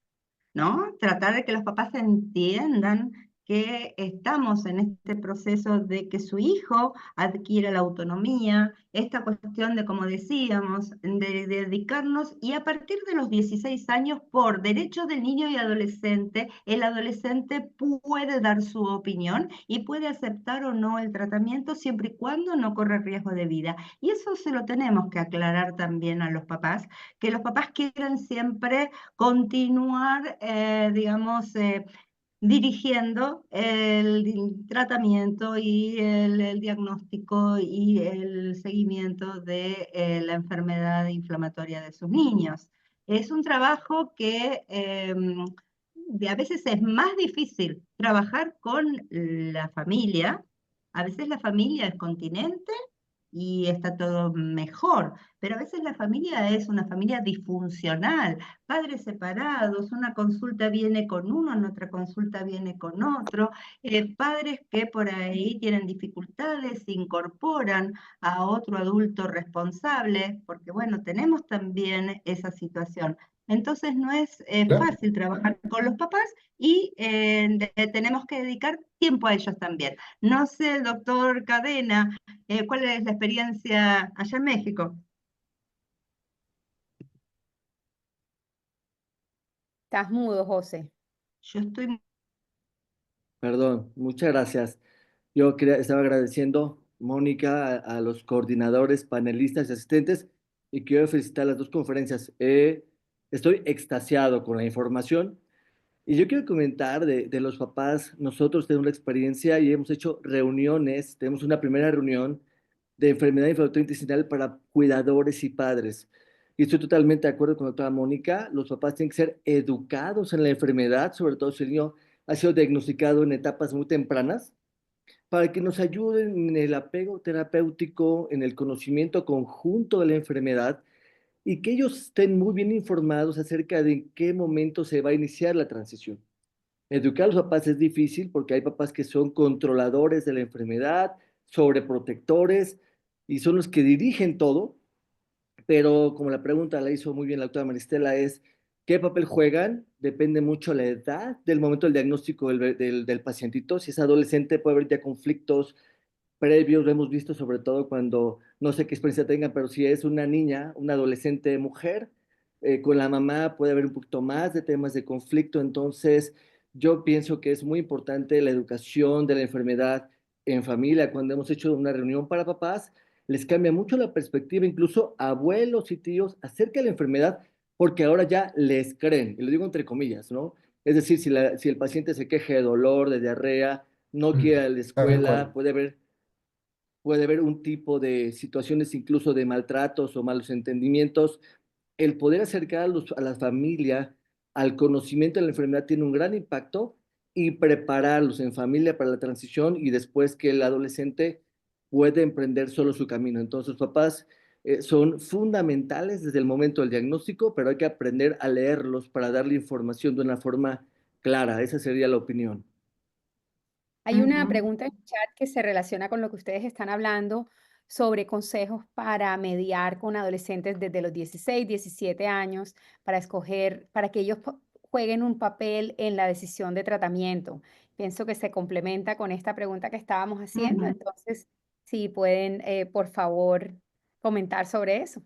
¿no? Tratar de que los papás entiendan que estamos en este proceso de que su hijo adquiera la autonomía, esta cuestión de, como decíamos, de dedicarnos, y a partir de los 16 años, por derecho del niño y adolescente, el adolescente puede dar su opinión y puede aceptar o no el tratamiento siempre y cuando no corre riesgo de vida. Y eso se lo tenemos que aclarar también a los papás, que los papás quieren siempre continuar, digamos, dirigiendo el tratamiento y el diagnóstico y el seguimiento de la enfermedad inflamatoria de sus niños. Es un trabajo que a veces es más difícil trabajar con la familia. A veces la familia es continente y está todo mejor, pero a veces la familia es una familia disfuncional, padres separados, una consulta viene con uno, en otra consulta viene con otro, padres que por ahí tienen dificultades, se incorporan a otro adulto responsable, porque bueno, tenemos también esa situación. Entonces no es Claro. fácil trabajar con los papás y tenemos que dedicar tiempo a ellos también. No sé, doctor Cadena, ¿cuál es la experiencia allá en México? Estás mudo, José. Yo estoy... Perdón, muchas gracias. Estaba agradeciendo, Mónica, a los coordinadores, panelistas y asistentes, y quiero felicitar las dos conferencias. Estoy extasiado con la información y yo quiero comentar de los papás. Nosotros tenemos la experiencia y hemos hecho reuniones. Tenemos una primera reunión de enfermedad inflamatoria intestinal para cuidadores y padres. Y estoy totalmente de acuerdo con la doctora Mónica. Los papás tienen que ser educados en la enfermedad, sobre todo si el niño ha sido diagnosticado en etapas muy tempranas, para que nos ayuden en el apego terapéutico, en el conocimiento conjunto de la enfermedad, y que ellos estén muy bien informados acerca de en qué momento se va a iniciar la transición. Educar a los papás es difícil porque hay papás que son controladores de la enfermedad, sobreprotectores, y son los que dirigen todo, pero como la pregunta la hizo muy bien la doctora Maristela, es ¿qué papel juegan? Depende mucho la edad del momento del diagnóstico del pacientito. Si es adolescente puede haber ya conflictos previos, lo hemos visto sobre todo cuando, no sé qué experiencia tengan, pero si es una niña, una adolescente mujer, con la mamá puede haber un poquito más de temas de conflicto. Entonces yo pienso que es muy importante la educación de la enfermedad en familia. Cuando hemos hecho una reunión para papás, les cambia mucho la perspectiva, incluso abuelos y tíos, acerca de la enfermedad, porque ahora ya les creen, y lo digo entre comillas, ¿no? Es decir, si el paciente se queja de dolor, de diarrea, no quiere ir a la Tal escuela, cual. puede haber un tipo de situaciones incluso de maltratos o malos entendimientos. El poder acercar a la familia al conocimiento de la enfermedad tiene un gran impacto, y prepararlos en familia para la transición y después que el adolescente puede emprender solo su camino. Entonces, los papás son fundamentales desde el momento del diagnóstico, pero hay que aprender a leerlos para darle información de una forma clara. Esa sería la opinión. Hay una Ujú. pregunta en el chat que se relaciona con lo que ustedes están hablando sobre consejos para mediar con adolescentes desde los 16, 17 años para escoger, para que ellos jueguen un papel en la decisión de tratamiento. Pienso que se complementa con esta pregunta que estábamos haciendo, Ujú. entonces, si pueden, por favor, comentar sobre eso.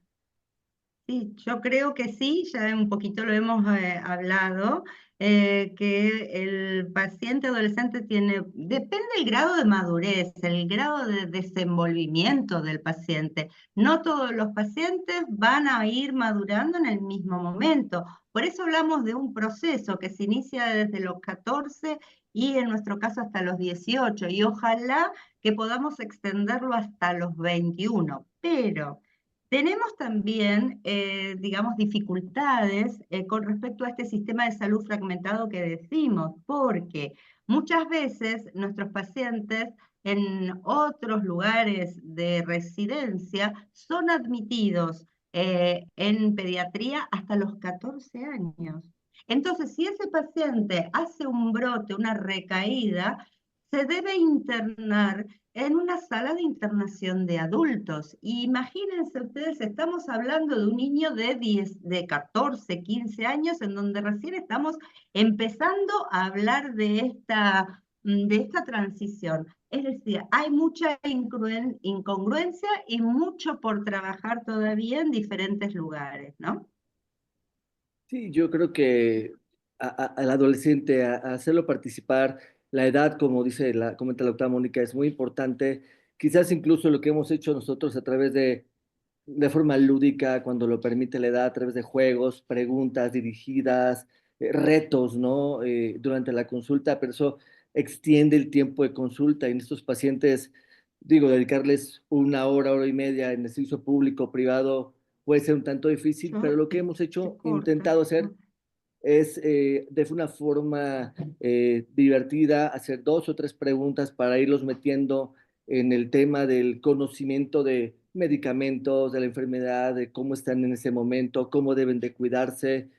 Sí, yo creo que sí, ya un poquito lo hemos hablado, que el paciente adolescente depende del grado de madurez, el grado de desenvolvimiento del paciente. No todos los pacientes van a ir madurando en el mismo momento. Por eso hablamos de un proceso que se inicia desde los 14 y en nuestro caso hasta los 18, y ojalá que podamos extenderlo hasta los 21. Pero tenemos también, digamos, dificultades con respecto a este sistema de salud fragmentado que decimos, porque muchas veces nuestros pacientes en otros lugares de residencia son admitidos en pediatría hasta los 14 años. Entonces, si ese paciente hace un brote, una recaída, se debe internar en una sala de internación de adultos. Y imagínense ustedes, estamos hablando de un niño de 14, 15 años, en donde recién estamos empezando a hablar de esta transición. Es decir, hay mucha incongruencia y mucho por trabajar todavía en diferentes lugares, ¿no? Sí, yo creo que al adolescente, a hacerlo participar, la edad, como comenta la doctora Mónica, es muy importante. Quizás incluso lo que hemos hecho nosotros a través de forma lúdica, cuando lo permite la edad, a través de juegos, preguntas dirigidas, retos, ¿no? Durante la consulta, pero eso extiende el tiempo de consulta y en estos pacientes, digo, dedicarles una hora, hora y media en el servicio público, privado, puede ser un tanto difícil, pero lo que hemos Se hecho, corta. intentado hacer es de una forma divertida hacer 2 o 3 preguntas para irlos metiendo en el tema del conocimiento de medicamentos, de la enfermedad, de cómo están en ese momento, cómo deben de cuidarse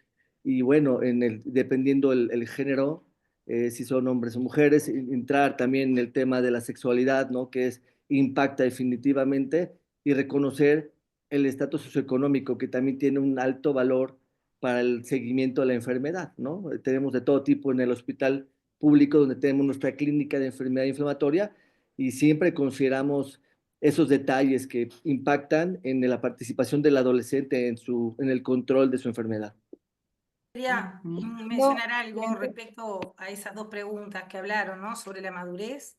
y bueno, dependiendo el género, si son hombres o mujeres, entrar también en el tema de la sexualidad, ¿no? Impacta definitivamente y reconocer el estatus socioeconómico que también tiene un alto valor para el seguimiento de la enfermedad, ¿no? Tenemos de todo tipo en el hospital público donde tenemos nuestra clínica de enfermedad inflamatoria y siempre consideramos esos detalles que impactan en la participación del adolescente en el control de su enfermedad. Quería Ujú. mencionar algo Excelente. respecto a esas dos preguntas que hablaron, ¿no? Sobre la madurez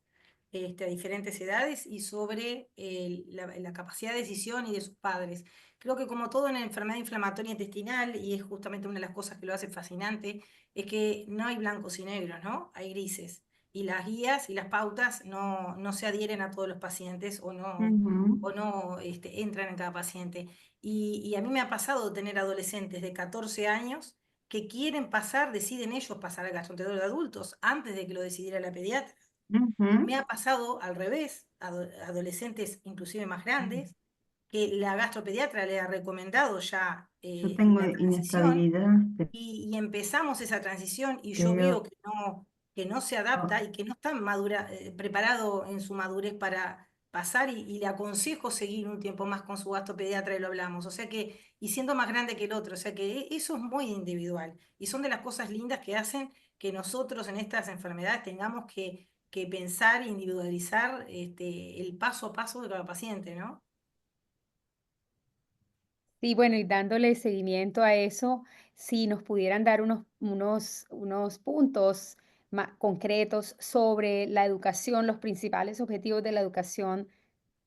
a diferentes edades y sobre la capacidad de decisión y de sus padres. Creo que como todo en la enfermedad inflamatoria intestinal, y es justamente una de las cosas que lo hace fascinante, es que no hay blancos y negros, ¿no? Hay grises. Y las guías y las pautas no se adhieren a todos los pacientes Ujú. o no entran en cada paciente. Y a mí me ha pasado tener adolescentes de 14 años que quieren pasar, deciden ellos pasar al gastroenterólogo de adultos antes de que lo decidiera la pediatra. Me Ujú. ha pasado al revés, adolescentes inclusive más grandes, que la gastropediatra le ha recomendado ya Yo tengo la transición inestabilidad, y empezamos esa transición y yo creo. veo que no se adapta y que no está preparado en su madurez para pasar y le aconsejo seguir un tiempo más con su gastropediatra y lo hablamos. O sea que, y siendo más grande que el otro, o sea que eso es muy individual y son de las cosas lindas que hacen que nosotros en estas enfermedades tengamos que pensar e individualizar el paso a paso de cada paciente, ¿no? Sí, bueno, y dándole seguimiento a eso, si nos pudieran dar unos puntos concretos sobre la educación, los principales objetivos de la educación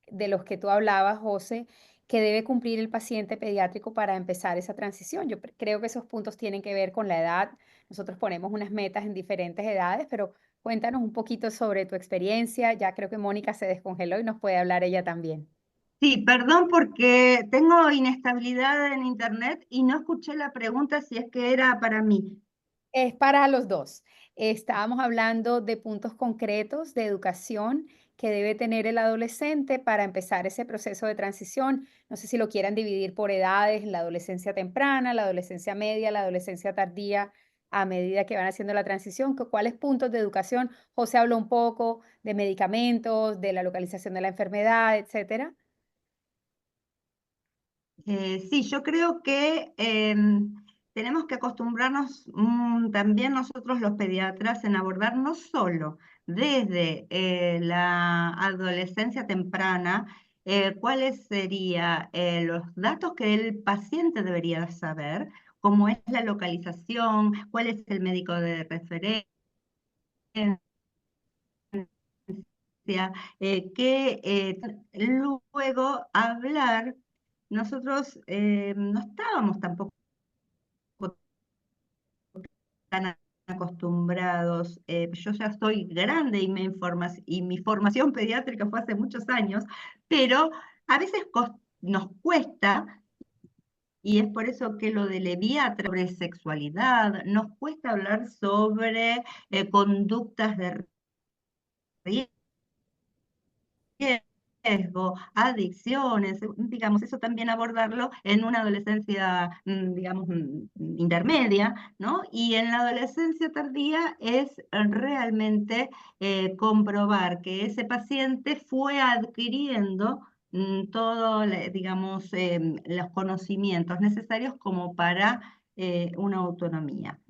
de los que tú hablabas, José, que debe cumplir el paciente pediátrico para empezar esa transición. Yo creo que esos puntos tienen que ver con la edad. Nosotros ponemos unas metas en diferentes edades, pero cuéntanos un poquito sobre tu experiencia. Ya creo que Mónica se descongeló y nos puede hablar ella también. Sí, perdón porque tengo inestabilidad en internet y no escuché la pregunta si es que era para mí. Es para los dos. Estábamos hablando de puntos concretos de educación que debe tener el adolescente para empezar ese proceso de transición. No sé si lo quieran dividir por edades, la adolescencia temprana, la adolescencia media, la adolescencia tardía, a medida que van haciendo la transición. ¿Cuáles puntos de educación? José habló un poco de medicamentos, de la localización de la enfermedad, etcétera. Sí, yo creo que tenemos que acostumbrarnos también nosotros los pediatras en abordar no solo desde la adolescencia temprana cuáles serían los datos que el paciente debería saber, cómo es la localización, cuál es el médico de referencia, luego hablar. Nosotros no estábamos tampoco tan acostumbrados. Yo ya soy grande y mi formación pediátrica fue hace muchos años, pero a veces nos cuesta, y es por eso que lo de Leviatra sobre sexualidad, nos cuesta hablar sobre conductas de riesgo, adicciones, digamos, eso también abordarlo en una adolescencia, digamos, intermedia, ¿no? Y en la adolescencia tardía es realmente comprobar que ese paciente fue adquiriendo todos, digamos, los conocimientos necesarios como para una autonomía.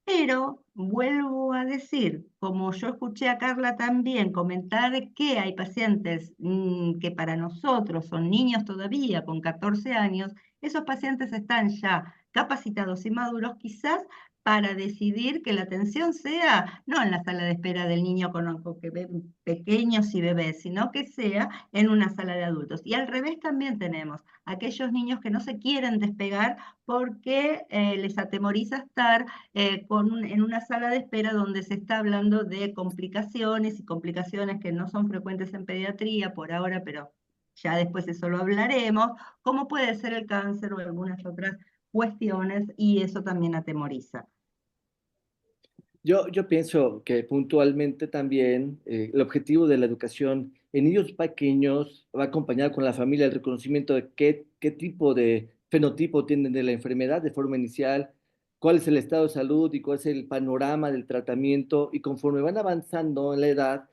Pero vuelvo a decir, como yo escuché a Carla también comentar que hay pacientes que para nosotros son niños todavía con 14 años, esos pacientes están ya capacitados y maduros quizás para decidir que la atención sea no en la sala de espera del niño pequeños y bebés, sino que sea en una sala de adultos. Y al revés también tenemos aquellos niños que no se quieren despegar porque les atemoriza estar en una sala de espera donde se está hablando de complicaciones y complicaciones que no son frecuentes en pediatría por ahora, pero ya después eso lo hablaremos, como puede ser el cáncer o algunas otras cuestiones, y eso también atemoriza. Yo pienso que puntualmente también el objetivo de la educación en niños pequeños va acompañado con la familia, el reconocimiento de qué tipo de fenotipo tienen de la enfermedad de forma inicial, cuál es el estado de salud y cuál es el panorama del tratamiento. Y conforme van avanzando en la edad,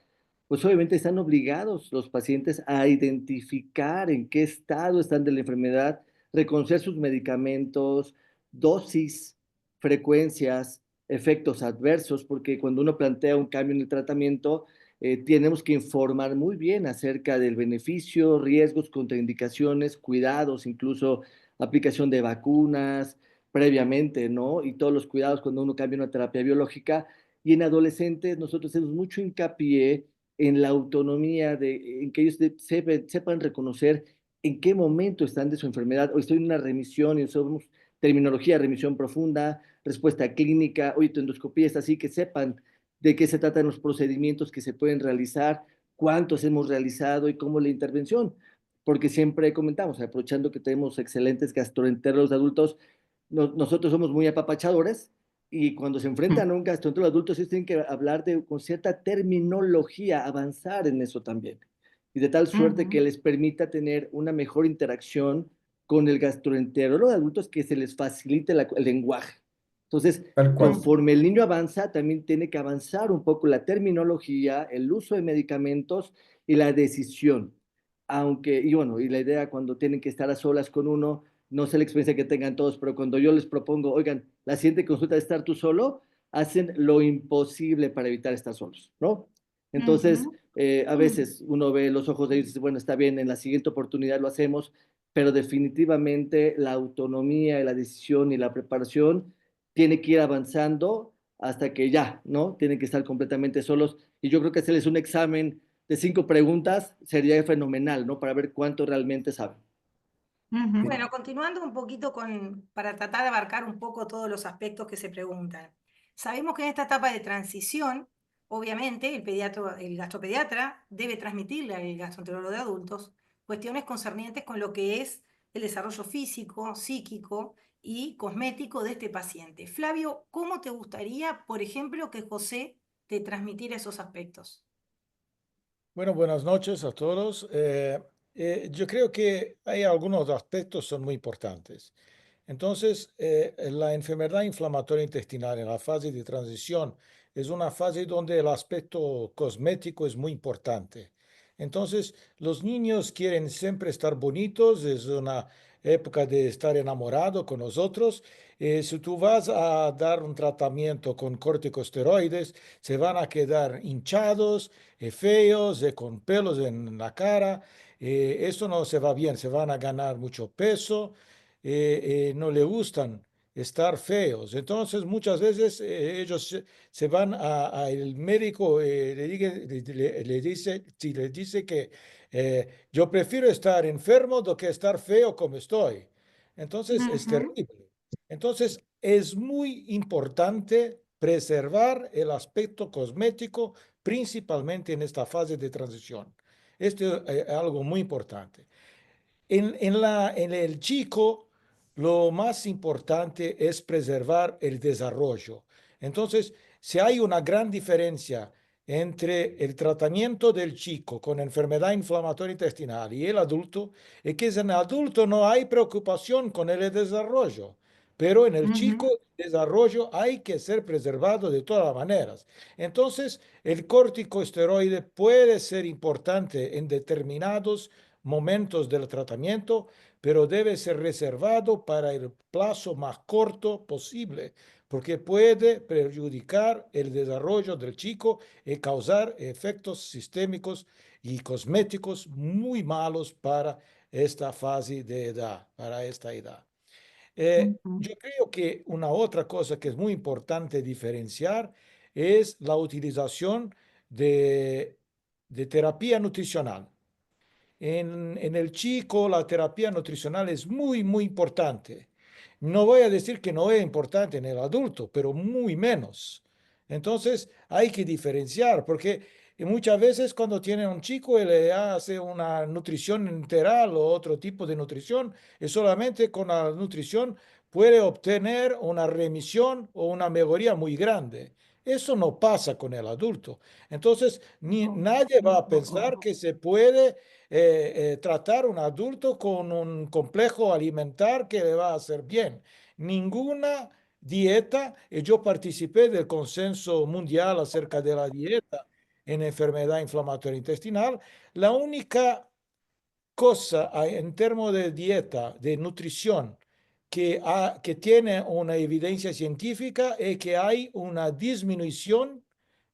pues obviamente están obligados los pacientes a identificar en qué estado están de la enfermedad, reconocer sus medicamentos, dosis, frecuencias, efectos adversos, porque cuando uno plantea un cambio en el tratamiento, tenemos que informar muy bien acerca del beneficio, riesgos, contraindicaciones, cuidados, incluso aplicación de vacunas previamente, ¿no? Y todos los cuidados cuando uno cambia una terapia biológica. Y en adolescentes nosotros hacemos mucho hincapié en la autonomía, en que ellos sepan reconocer en qué momento están de su enfermedad. Hoy estoy en una remisión y usamos terminología, remisión profunda, respuesta clínica, oye, tu endoscopía es así, que sepan de qué se tratan los procedimientos que se pueden realizar, cuántos hemos realizado y cómo la intervención. Porque siempre comentamos, aprovechando que tenemos excelentes gastroenteros de adultos, nosotros somos muy apapachadores y cuando se enfrentan a un gastroenterólogo de adultos, ellos tienen que hablar con cierta terminología, avanzar en eso también. Y de tal suerte que les permita tener una mejor interacción con el gastroenterólogo de adultos, que se les facilite el lenguaje. Entonces, Tal cual. conforme el niño avanza, también tiene que avanzar un poco la terminología, el uso de medicamentos y la decisión. Aunque, y bueno, y la idea cuando tienen que estar a solas con uno, no sé la experiencia que tengan todos, pero cuando yo les propongo, oigan, la siguiente consulta de estar tú solo, hacen lo imposible para evitar estar solos, ¿no? Entonces, a veces uno ve los ojos de ellos y dice, bueno, está bien, en la siguiente oportunidad lo hacemos, pero definitivamente la autonomía y la decisión y la preparación tiene que ir avanzando hasta que ya, ¿no? Tienen que estar completamente solos. Y yo creo que hacerles un examen de 5 preguntas sería fenomenal, ¿no? Para ver cuánto realmente saben. Bueno, continuando un poquito para tratar de abarcar un poco todos los aspectos que se preguntan. Sabemos que en esta etapa de transición, obviamente, el gastropediatra debe transmitirle al gastroenterólogo de adultos cuestiones concernientes con lo que es el desarrollo físico, psíquico y cosmético de este paciente. Flavio, ¿cómo te gustaría, por ejemplo, que José te transmitiera esos aspectos? Bueno, buenas noches a todos. Yo creo que hay algunos aspectos que son muy importantes. Entonces, la enfermedad inflamatoria intestinal en la fase de transición es una fase donde el aspecto cosmético es muy importante. Entonces, los niños quieren siempre estar bonitos, época de estar enamorado con nosotros. Si tú vas a dar un tratamiento con corticosteroides, se van a quedar hinchados, feos, con pelos en la cara. Eso no se va bien, se van a ganar mucho peso, no le gustan estar feos. Entonces, muchas veces ellos se van a el médico, le dice, si le dice que yo prefiero estar enfermo do que estar feo como estoy. Entonces, es Ujú, terrible. Entonces, es muy importante preservar el aspecto cosmético, principalmente en esta fase de transición. Esto es algo muy importante. En el chico, lo más importante es preservar el desarrollo. Entonces, si hay una gran diferencia entre el tratamiento del chico con enfermedad inflamatoria intestinal y el adulto, es que en el adulto no hay preocupación con el desarrollo, pero en el chico ujú, el desarrollo hay que ser preservado de todas maneras. Entonces, el corticosteroide puede ser importante en determinados momentos del tratamiento, pero debe ser reservado para el plazo más corto posible, porque puede perjudicar el desarrollo del chico y causar efectos sistémicos y cosméticos muy malos para esta fase de edad, para esta edad. ujú. Yo creo que una otra cosa que es muy importante diferenciar es la utilización de, de terapia nutricional. En el chico la terapia nutricional es muy, muy importante. No voy a decir que no es importante en el adulto, pero muy menos. Entonces hay que diferenciar, porque muchas veces cuando tiene un chico y le hace una nutrición integral o otro tipo de nutrición, y solamente con la nutrición puede obtener una remisión o una mejoría muy grande. Eso no pasa con el adulto. Entonces, nadie va a pensar que se puede tratar un adulto con un complejo alimentar que le va a hacer bien. Ninguna dieta, y yo participé del consenso mundial acerca de la dieta en enfermedad inflamatoria intestinal, la única cosa en términos de dieta, de nutrición, que tiene una evidencia científica es que hay una disminución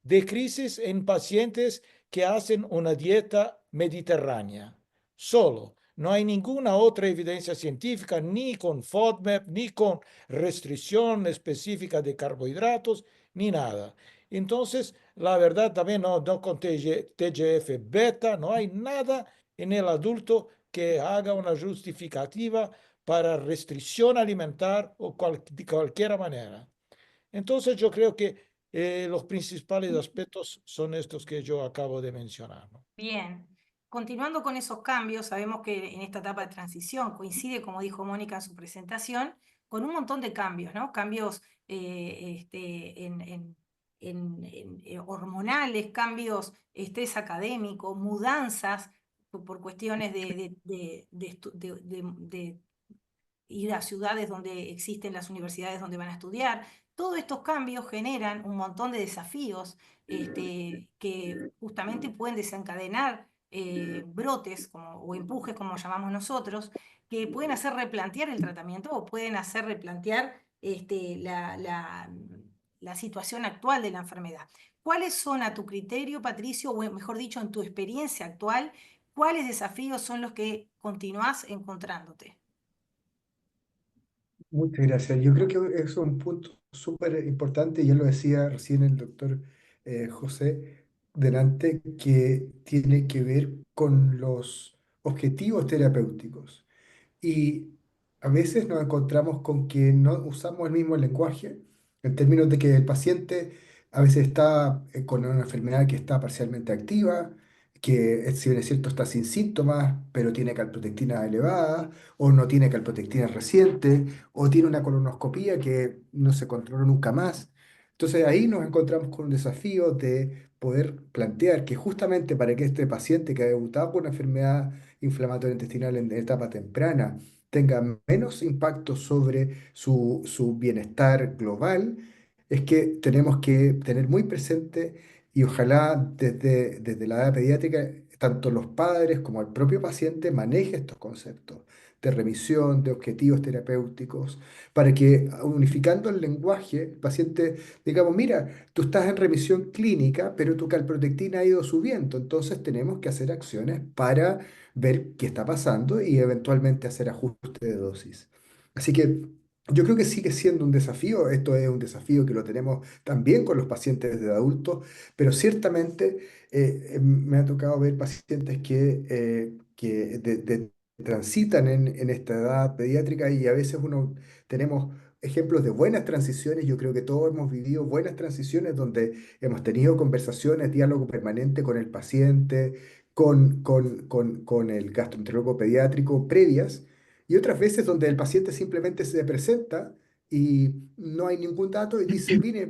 de crisis en pacientes que hacen una dieta mediterránea. Solo. No hay ninguna otra evidencia científica, ni con FODMAP, ni con restricción específica de carbohidratos, ni nada. Entonces, la verdad también no con TGF beta, no hay nada en el adulto que haga una justificativa para restricción alimentar o de cualquier manera. Entonces yo creo que los principales aspectos son estos que yo acabo de mencionar, ¿no? Bien. Continuando con esos cambios, sabemos que en esta etapa de transición coincide, como dijo Mónica en su presentación, con un montón de cambios, ¿no? Cambios hormonales, cambios estrés académico, mudanzas por cuestiones de ir a ciudades donde existen las universidades donde van a estudiar. Todos estos cambios generan un montón de desafíos que justamente pueden desencadenar brotes o empujes, como llamamos nosotros, que pueden hacer replantear el tratamiento o pueden hacer replantear la situación actual de la enfermedad. ¿Cuáles son, a tu criterio, Patricio, o mejor dicho, en tu experiencia actual, cuáles desafíos son los que continuás encontrándote? Muchas gracias. Yo creo que es un punto súper importante, ya lo decía recién el doctor José delante, que tiene que ver con los objetivos terapéuticos. Y a veces nos encontramos con que no usamos el mismo lenguaje, en términos de que el paciente a veces está con una enfermedad que está parcialmente activa, que si bien es cierto está sin síntomas, pero tiene calprotectina elevada, o no tiene calprotectina reciente, o tiene una colonoscopía que no se controla nunca más. Entonces ahí nos encontramos con un desafío de poder plantear que justamente para que este paciente que ha debutado con una enfermedad inflamatoria intestinal en etapa temprana tenga menos impacto sobre su bienestar global, es que tenemos que tener muy presente y ojalá desde la edad pediátrica, tanto los padres como el propio paciente maneje estos conceptos de remisión, de objetivos terapéuticos, para que unificando el lenguaje, el paciente, digamos, mira, tú estás en remisión clínica, pero tu calprotectina ha ido subiendo, entonces tenemos que hacer acciones para ver qué está pasando y eventualmente hacer ajuste de dosis. Así que yo creo que sigue siendo un desafío, esto es un desafío que lo tenemos también con los pacientes de adultos, pero ciertamente me ha tocado ver pacientes que transitan en esta edad pediátrica y a veces uno tenemos ejemplos de buenas transiciones. Yo creo que todos hemos vivido buenas transiciones donde hemos tenido conversaciones, diálogo permanente con el paciente, con el gastroenterólogo pediátrico previas, y otras veces donde el paciente simplemente se presenta y no hay ningún dato y dice, vine,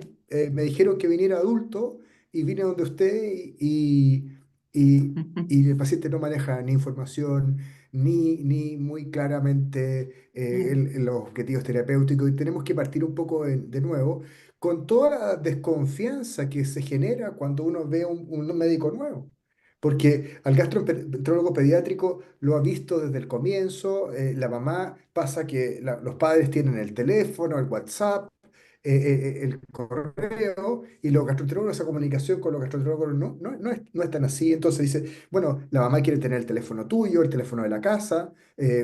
me dijeron que viniera adulto y vine donde usted y el paciente no maneja ni información ni muy claramente los objetivos terapéuticos y tenemos que partir un poco de nuevo con toda la desconfianza que se genera cuando uno ve un médico nuevo. Porque al gastroenterólogo pediátrico lo ha visto desde el comienzo, la mamá pasa que los padres tienen el teléfono, el WhatsApp, el correo, y los gastroenterólogos, esa comunicación con los gastroenterólogos no es tan así. Entonces dice, bueno, la mamá quiere tener el teléfono tuyo, el teléfono de la casa,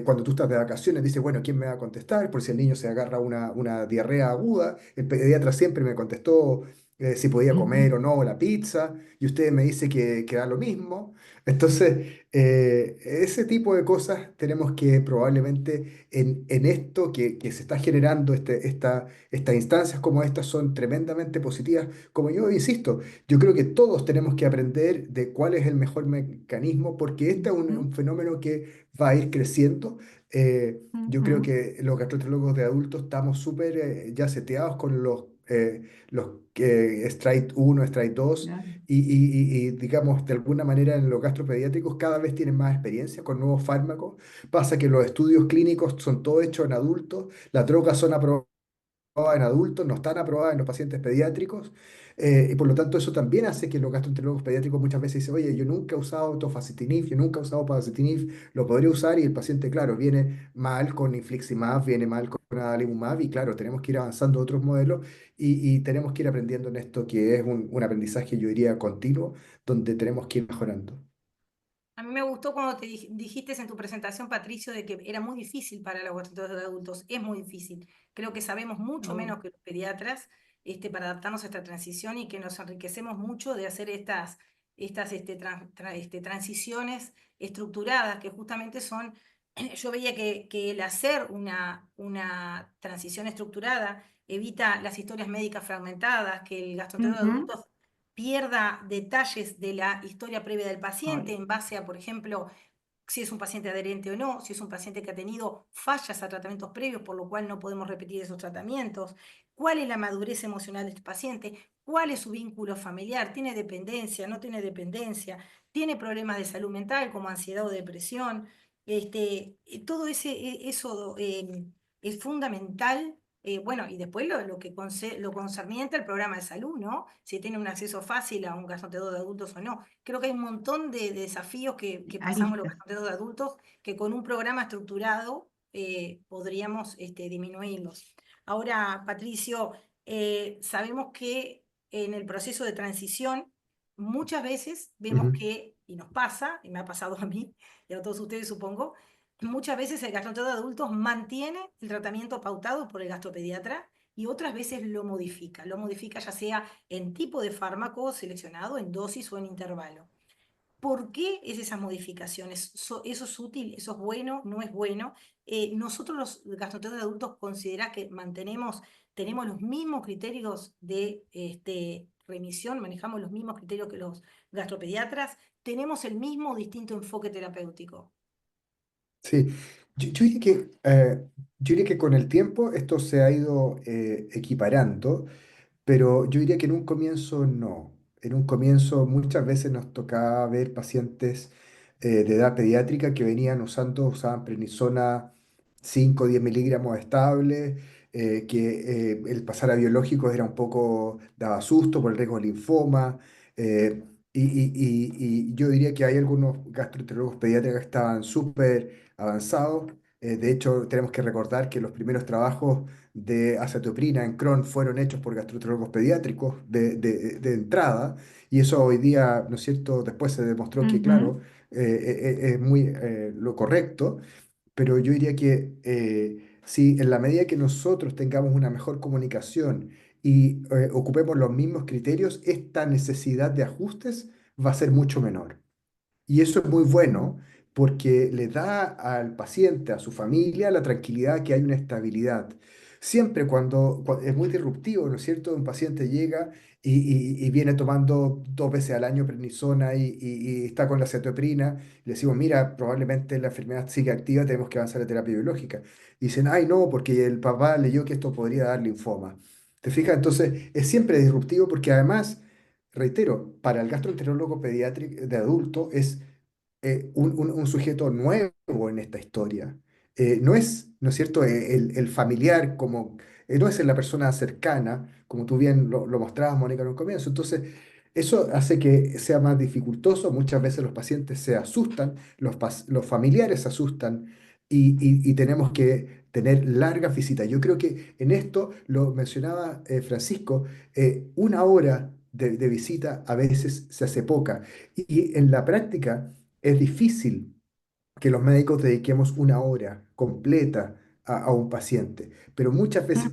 cuando tú estás de vacaciones dice, bueno, ¿quién me va a contestar? Por si el niño se agarra una diarrea aguda, el pediatra siempre me contestó si podía comer o no la pizza, y usted me dice que da lo mismo. Entonces, ese tipo de cosas tenemos que probablemente en esto que se está generando, estas instancias como estas son tremendamente positivas. Como yo insisto, yo creo que todos tenemos que aprender de cuál es el mejor mecanismo, porque este es un fenómeno que va a ir creciendo. Yo creo que los gastroenterólogos de adultos estamos súper ya seteados con los Strike 1, Strike 2, Claro. y digamos, de alguna manera en los gastropediátricos cada vez tienen más experiencia con nuevos fármacos. Pasa que los estudios clínicos son todos hechos en adultos, las drogas son aprobadas en adultos, no están aprobadas en los pacientes pediátricos, y por lo tanto eso también hace que los gastroenterólogos pediátricos muchas veces dicen, oye, yo nunca he usado tofacitinib, yo nunca he usado pavacitinib, lo podría usar, y el paciente, claro, viene mal con infliximab, viene mal con adalimumab, y claro, tenemos que ir avanzando a otros modelos y tenemos que ir aprendiendo en esto que es un aprendizaje, yo diría, continuo, donde tenemos que ir mejorando. A mí me gustó cuando dijiste en tu presentación, Patricio, de que era muy difícil para los gastroenterólogos de adultos. Es muy difícil. Creo que sabemos mucho menos que los pediatras para adaptarnos a esta transición y que nos enriquecemos mucho de hacer estas transiciones estructuradas, que justamente son, yo veía que el hacer una transición estructurada evita las historias médicas fragmentadas, que el gastroenterólogo de adultos pierda detalles de la historia previa del paciente en base a, por ejemplo, si es un paciente adherente o no, si es un paciente que ha tenido fallas a tratamientos previos, por lo cual no podemos repetir esos tratamientos, cuál es la madurez emocional de este paciente, cuál es su vínculo familiar, tiene dependencia, no tiene dependencia, tiene problemas de salud mental como ansiedad o depresión. Todo eso es fundamental. Bueno, y después lo concerniente al programa de salud, ¿no? Si tiene un acceso fácil a un gastroenterólogo de adultos o no. Creo que hay un montón de desafíos que pasamos los Aristas. gastroenterólogos de adultos que con un programa estructurado podríamos disminuirlos. Ahora, Patricio, sabemos que en el proceso de transición muchas veces vemos que, y nos pasa, y me ha pasado a mí y a todos ustedes supongo, muchas veces el gastroenterólogo de adultos mantiene el tratamiento pautado por el gastropediatra y otras veces lo modifica ya sea en tipo de fármaco seleccionado, en dosis o en intervalo. ¿Por qué es esas modificaciones? ¿Eso es útil? ¿Eso es bueno? ¿No es bueno? Nosotros los gastroenterólogos de adultos consideramos que tenemos los mismos criterios de remisión, manejamos los mismos criterios que los gastropediatras, tenemos el mismo o distinto enfoque terapéutico. Sí, yo diría que con el tiempo esto se ha ido equiparando, pero yo diría que en un comienzo no. En un comienzo muchas veces nos tocaba ver pacientes de edad pediátrica que usaban prednisona 5 o 10 miligramos estables, que el pasar a biológicos era un poco, daba susto por el riesgo de linfoma. Y yo diría que hay algunos gastroenterólogos pediátricos que estaban súper avanzados, De hecho, tenemos que recordar que los primeros trabajos de acetoprina en Crohn fueron hechos por gastroenterólogos pediátricos de entrada, y eso hoy día, ¿no es cierto? Después se demostró que, claro, es muy lo correcto, pero yo diría que si en la medida que nosotros tengamos una mejor comunicación y ocupemos los mismos criterios, esta necesidad de ajustes va a ser mucho menor. Y eso es muy bueno porque le da al paciente, a su familia, la tranquilidad que hay una estabilidad. Siempre es muy disruptivo, ¿no es cierto? Un paciente llega y viene tomando 2 veces al año prednisona y está con la cetoprina. Le decimos, mira, probablemente la enfermedad sigue activa, tenemos que avanzar a terapia biológica. Y dicen, ay, no, porque el papá leyó que esto podría dar linfoma. ¿Te fijas? Entonces, es siempre disruptivo porque además, reitero, para el gastroenterólogo pediátrico de adulto es un sujeto nuevo en esta historia. No es, ¿no es cierto?, el familiar como, no es la persona cercana, como tú bien lo mostrabas, Mónica, en un comienzo. Entonces, eso hace que sea más dificultoso. Muchas veces los pacientes se asustan, los familiares se asustan y tenemos que tener largas visitas. Yo creo que en esto, lo mencionaba Francisco, 1 hora de visita a veces se hace poca. Y en la práctica es difícil que los médicos dediquemos 1 hora completa a un paciente, pero muchas veces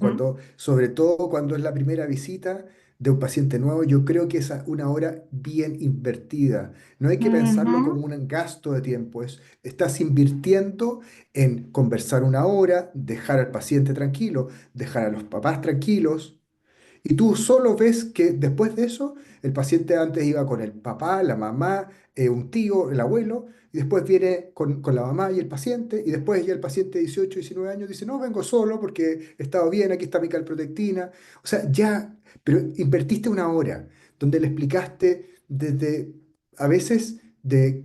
sobre todo cuando es la primera visita de un paciente nuevo, yo creo que esa 1 hora bien invertida. No hay que pensarlo como un gasto de tiempo, estás invirtiendo en conversar 1 hora, dejar al paciente tranquilo, dejar a los papás tranquilos, y tú solo ves que después de eso, el paciente antes iba con el papá, la mamá, un tío, el abuelo, y después viene con la mamá y el paciente, y después ya el paciente de 18, 19 años dice, no, vengo solo porque he estado bien, aquí está mi calprotectina. O sea, ya, pero invertiste 1 hora donde le explicaste desde, a veces, de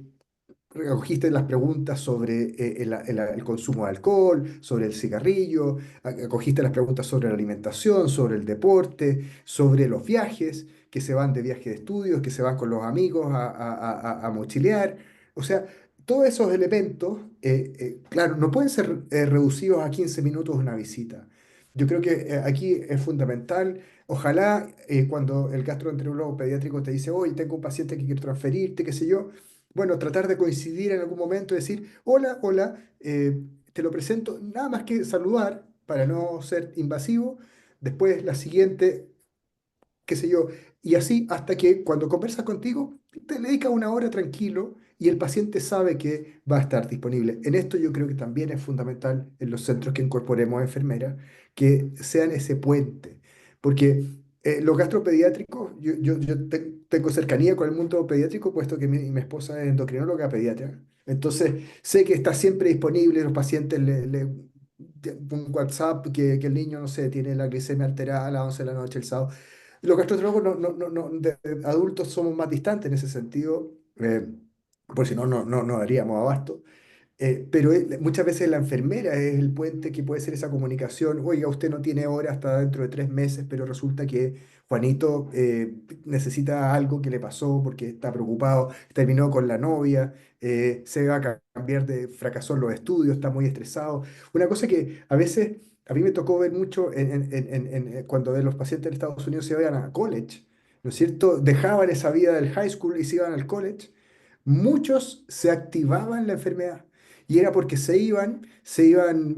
recogiste las preguntas sobre el consumo de alcohol, sobre el cigarrillo, acogiste las preguntas sobre la alimentación, sobre el deporte, sobre los viajes, que se van de viaje de estudios, que se van con los amigos a mochilear. O sea, todos esos elementos, claro, no pueden ser reducidos a 15 minutos de una visita. Yo creo que aquí es fundamental. Ojalá cuando el gastroenterólogo pediátrico te dice, hoy tengo un paciente que quiero transferirte, qué sé yo, bueno, tratar de coincidir en algún momento y decir, hola, hola, te lo presento, nada más que saludar para no ser invasivo. Después la siguiente, qué sé yo, y así hasta que cuando conversas contigo, te le dedicas 1 hora tranquilo y el paciente sabe que va a estar disponible. En esto yo creo que también es fundamental en los centros que incorporemos enfermeras, que sean ese puente, porque los gastropediátricos, yo tengo cercanía con el mundo pediátrico, puesto que mi esposa es endocrinóloga pediatra. Entonces, sé que está siempre disponible, los pacientes un WhatsApp que el niño, no sé, tiene la glicemia alterada a las 11 de la noche el sábado. Los gastroenterólogos de adultos somos más distantes en ese sentido, por si no, no daríamos abasto. Pero muchas veces la enfermera es el puente que puede ser esa comunicación. Oiga, usted no tiene hora hasta dentro de 3 meses, pero resulta que Juanito necesita algo que le pasó porque está preocupado, terminó con la novia, se va a cambiar fracasó en los estudios, está muy estresado. Una cosa que a veces a mí me tocó ver mucho cuando de los pacientes de Estados Unidos se iban a college, ¿no es cierto? Dejaban esa vida del high school y se iban al college. Muchos se activaban la enfermedad. Y era porque se iban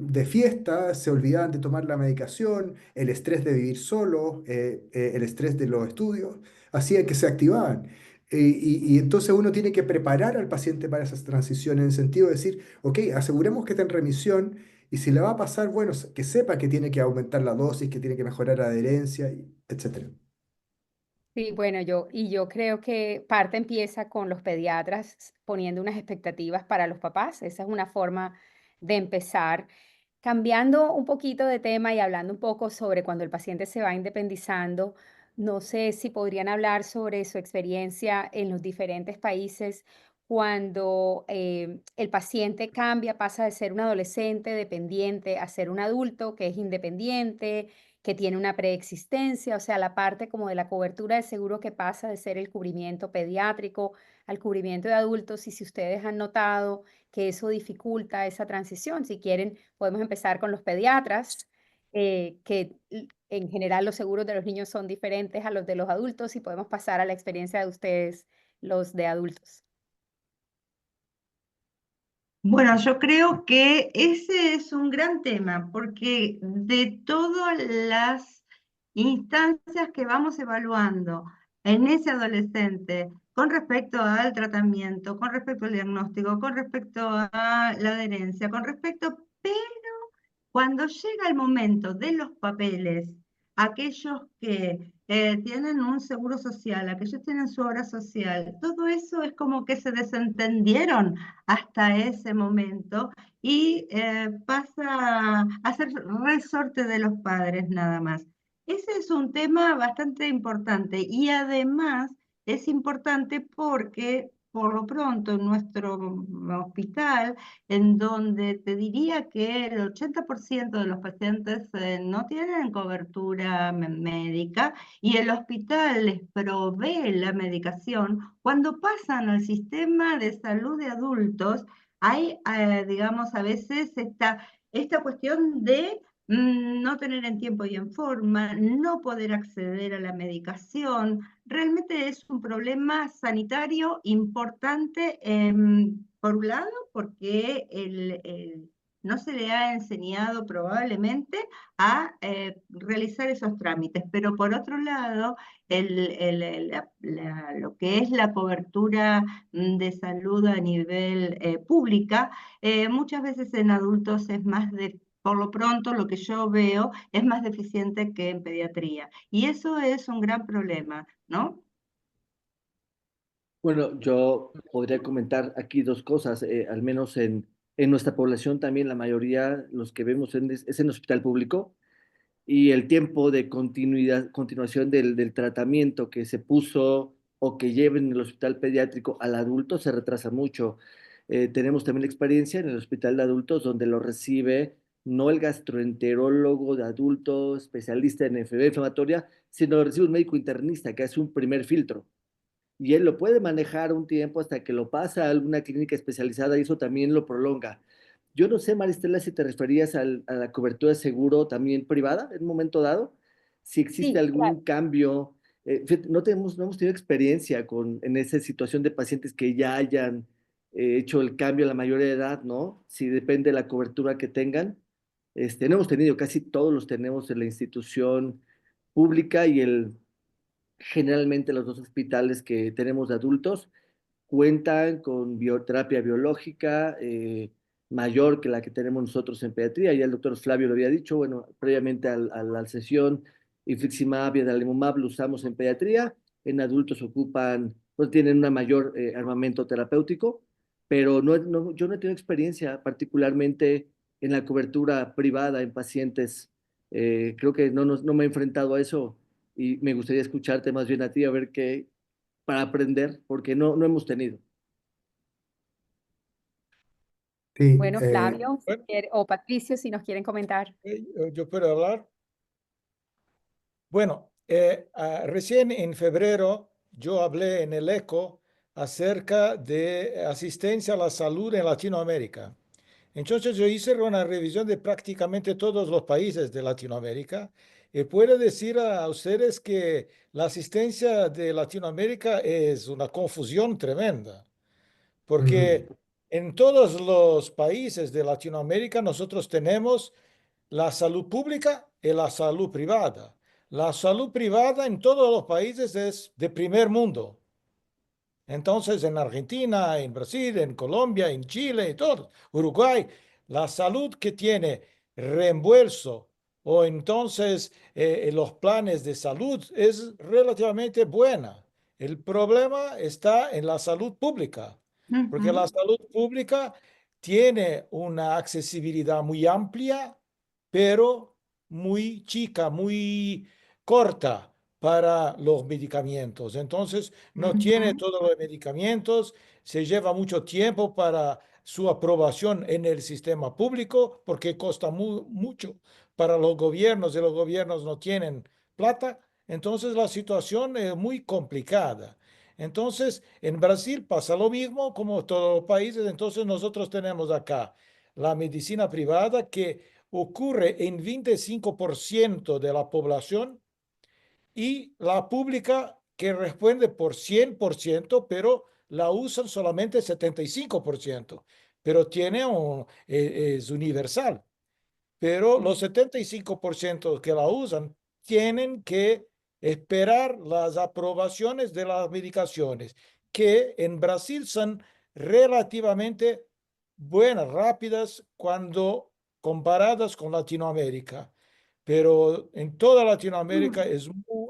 de fiesta, se olvidaban de tomar la medicación, el estrés de vivir solo, el estrés de los estudios, hacía que se activaban. Y entonces uno tiene que preparar al paciente para esas transiciones en el sentido de decir, ok, aseguremos que está en remisión y si le va a pasar, bueno, que sepa que tiene que aumentar la dosis, que tiene que mejorar la adherencia, etcétera. Sí, bueno, yo creo que parte empieza con los pediatras poniendo unas expectativas para los papás. Esa es una forma de empezar. Cambiando un poquito de tema y hablando un poco sobre cuando el paciente se va independizando, no sé si podrían hablar sobre su experiencia en los diferentes países cuando el paciente cambia, pasa de ser un adolescente dependiente a ser un adulto que es independiente, que tiene una preexistencia, o sea, la parte como de la cobertura de seguro que pasa de ser el cubrimiento pediátrico al cubrimiento de adultos, y si ustedes han notado que eso dificulta esa transición. Si quieren, podemos empezar con los pediatras, en general los seguros de los niños son diferentes a los de los adultos, y podemos pasar a la experiencia de ustedes, los de adultos. Bueno, yo creo que ese es un gran tema, porque de todas las instancias que vamos evaluando en ese adolescente con respecto al tratamiento, con respecto al diagnóstico, con respecto a la adherencia, con respecto, pero cuando llega el momento de los papeles, aquellos que tienen un seguro social, aquellos que tienen su obra social, todo eso es como que se desentendieron hasta ese momento y pasa a ser resorte de los padres nada más. Ese es un tema bastante importante y además es importante porque por lo pronto en nuestro hospital, en donde te diría que el 80% de los pacientes no tienen cobertura médica y el hospital les provee la medicación, cuando pasan al sistema de salud de adultos, hay, digamos, a veces esta cuestión de no tener en tiempo y en forma, no poder acceder a la medicación. Realmente es un problema sanitario importante, por un lado, porque no se le ha enseñado probablemente a realizar esos trámites, pero por otro lado, lo que es la cobertura de salud a nivel pública, muchas veces en adultos es más por lo pronto, lo que yo veo es más deficiente que en pediatría. Y eso es un gran problema, ¿no? Bueno, yo podría comentar aquí dos cosas, al menos en nuestra población también la mayoría, los que vemos es en hospital público y el tiempo de continuación del tratamiento que se puso o que lleven en el hospital pediátrico al adulto se retrasa mucho. Tenemos también la experiencia en el hospital de adultos donde lo recibe no el gastroenterólogo de adultos, especialista en enfermedad inflamatoria, sino lo recibe un médico internista que hace un primer filtro y él lo puede manejar un tiempo hasta que lo pasa a alguna clínica especializada y eso también lo prolonga. Yo no sé, Maristela, si te referías a la cobertura de seguro también privada en un momento dado, si existe Sí, claro. algún cambio. Fíjate, no hemos tenido experiencia en esa situación de pacientes que ya hayan hecho el cambio a la mayoría de edad, ¿no? Si depende de la cobertura que tengan. No hemos tenido, casi todos los tenemos en la institución pública y generalmente los dos hospitales que tenemos de adultos cuentan con bioterapia biológica mayor que la que tenemos nosotros en pediatría. Ya el doctor Flavio lo había dicho, bueno, previamente a la sesión, infliximab y adalimumab lo usamos en pediatría, en adultos ocupan, pues tienen un mayor armamento terapéutico, pero yo no he tenido experiencia particularmente en la cobertura privada en pacientes. Creo que no me he enfrentado a eso y me gustaría escucharte más bien a ti, a ver qué, para aprender, porque no hemos tenido. Sí, Bueno, Flavio, si Bueno, o Patricio, si nos quieren comentar. yo puedo hablar. Bueno, recién en febrero yo hablé en el ECO acerca de asistencia a la salud en Latinoamérica. Entonces yo hice una revisión de prácticamente todos los países de Latinoamérica y puedo decir a ustedes que la asistencia de Latinoamérica es una confusión tremenda, porque ujú, en todos los países de Latinoamérica nosotros tenemos la salud pública y la salud privada. La salud privada en todos los países es de primer mundo. Entonces, en Argentina, en Brasil, en Colombia, en Chile, y todo, Uruguay, la salud que tiene reembolso o entonces los planes de salud es relativamente buena. El problema está en la salud pública, porque la Ujú, salud pública tiene una accesibilidad muy amplia, pero muy chica, muy corta para los medicamentos. Entonces, no tiene ujú. todos los medicamentos, se lleva mucho tiempo para su aprobación en el sistema público porque cuesta mucho para los gobiernos y los gobiernos no tienen plata, entonces la situación es muy complicada. Entonces, en Brasil pasa lo mismo como todos los países. Entonces, nosotros tenemos acá la medicina privada que ocurre en 25% de la población y la pública que responde por 100%, pero la usan solamente 75%, pero es universal. Pero los 75% que la usan tienen que esperar las aprobaciones de las medicaciones, que en Brasil son relativamente buenas, rápidas cuando comparadas con Latinoamérica. Pero en toda Latinoamérica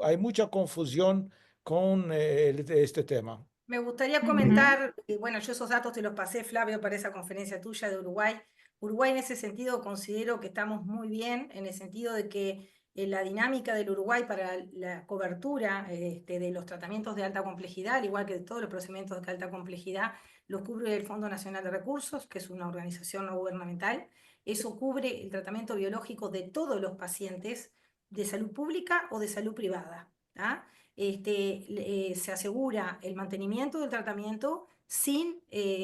hay mucha confusión con este tema. Me gustaría comentar, bueno, yo esos datos te los pasé, Flavio, para esa conferencia tuya de Uruguay. Uruguay en ese sentido considero que estamos muy bien, en el sentido de que la dinámica del Uruguay para la cobertura de los tratamientos de alta complejidad, al igual que de todos los procedimientos de alta complejidad, los cubre el Fondo Nacional de Recursos, que es una organización no gubernamental. Eso cubre el tratamiento biológico de todos los pacientes de salud pública o de salud privada. ¿Ah? Se asegura el mantenimiento del tratamiento sin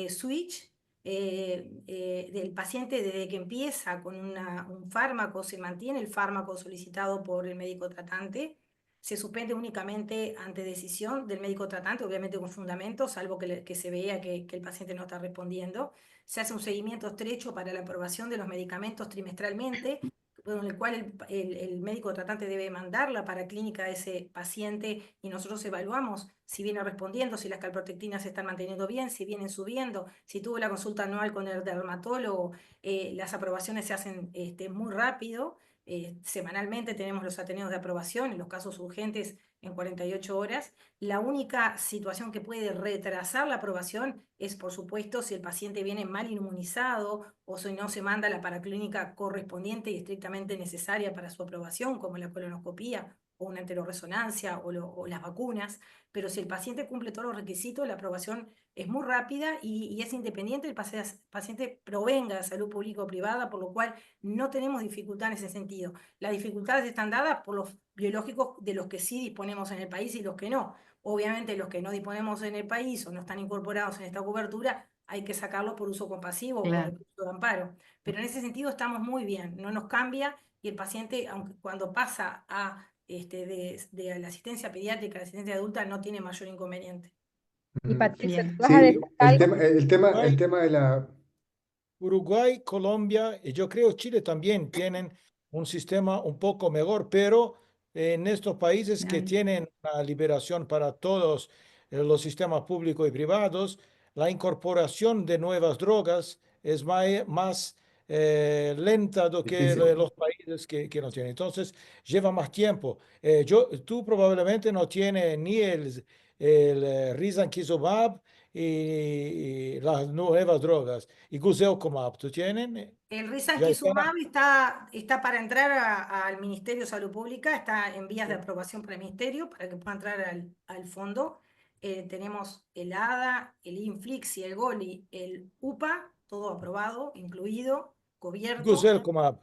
switch del paciente desde que empieza con un fármaco, se mantiene el fármaco solicitado por el médico tratante, se suspende únicamente ante decisión del médico tratante, obviamente con fundamento, salvo que se vea que el paciente no está respondiendo. Se hace un seguimiento estrecho para la aprobación de los medicamentos trimestralmente, con el cual el médico tratante debe mandar la paraclínica de ese paciente y nosotros evaluamos si viene respondiendo, si las calprotectinas se están manteniendo bien, si vienen subiendo, si tuvo la consulta anual con el dermatólogo, las aprobaciones se hacen muy rápido. Semanalmente tenemos los ateneos de aprobación, en los casos urgentes en 48 horas. La única situación que puede retrasar la aprobación es, por supuesto, si el paciente viene mal inmunizado o si no se manda la paraclínica correspondiente y estrictamente necesaria para su aprobación, como la colonoscopía o una enteroresonancia o las vacunas. Pero si el paciente cumple todos los requisitos, la aprobación es muy rápida y es independiente, el paciente provenga de salud pública o privada, por lo cual no tenemos dificultad en ese sentido. Las dificultades están dadas por los biológicos de los que sí disponemos en el país y los que no. Obviamente los que no disponemos en el país o no están incorporados en esta cobertura, hay que sacarlos por uso compasivo o por Claro. recurso de amparo. Pero en ese sentido estamos muy bien, no nos cambia y el paciente, aunque cuando pasa de la asistencia pediátrica a la asistencia adulta, no tiene mayor inconveniente. Y Patricia, Bien. ¿tú vas a Sí, decir algo? el tema de la... Uruguay, Colombia y yo creo Chile también tienen un sistema un poco mejor, pero en estos países que Claro. tienen la liberación para todos los sistemas públicos y privados, la incorporación de nuevas drogas es más lenta do que Difícil. los países que no tienen. Entonces, lleva más tiempo. Tú probablemente no tienes ni el risankizumab y las nuevas drogas. ¿Y Guselkumab, tú tienen? El Ya risankizumab está para entrar al Ministerio de Salud Pública, está en vías de aprobación para el Ministerio, para que pueda entrar al fondo. Tenemos el ADA, el Inflix y el GOLI, el UPA, todo aprobado, incluido, cubierto. Guselkumab.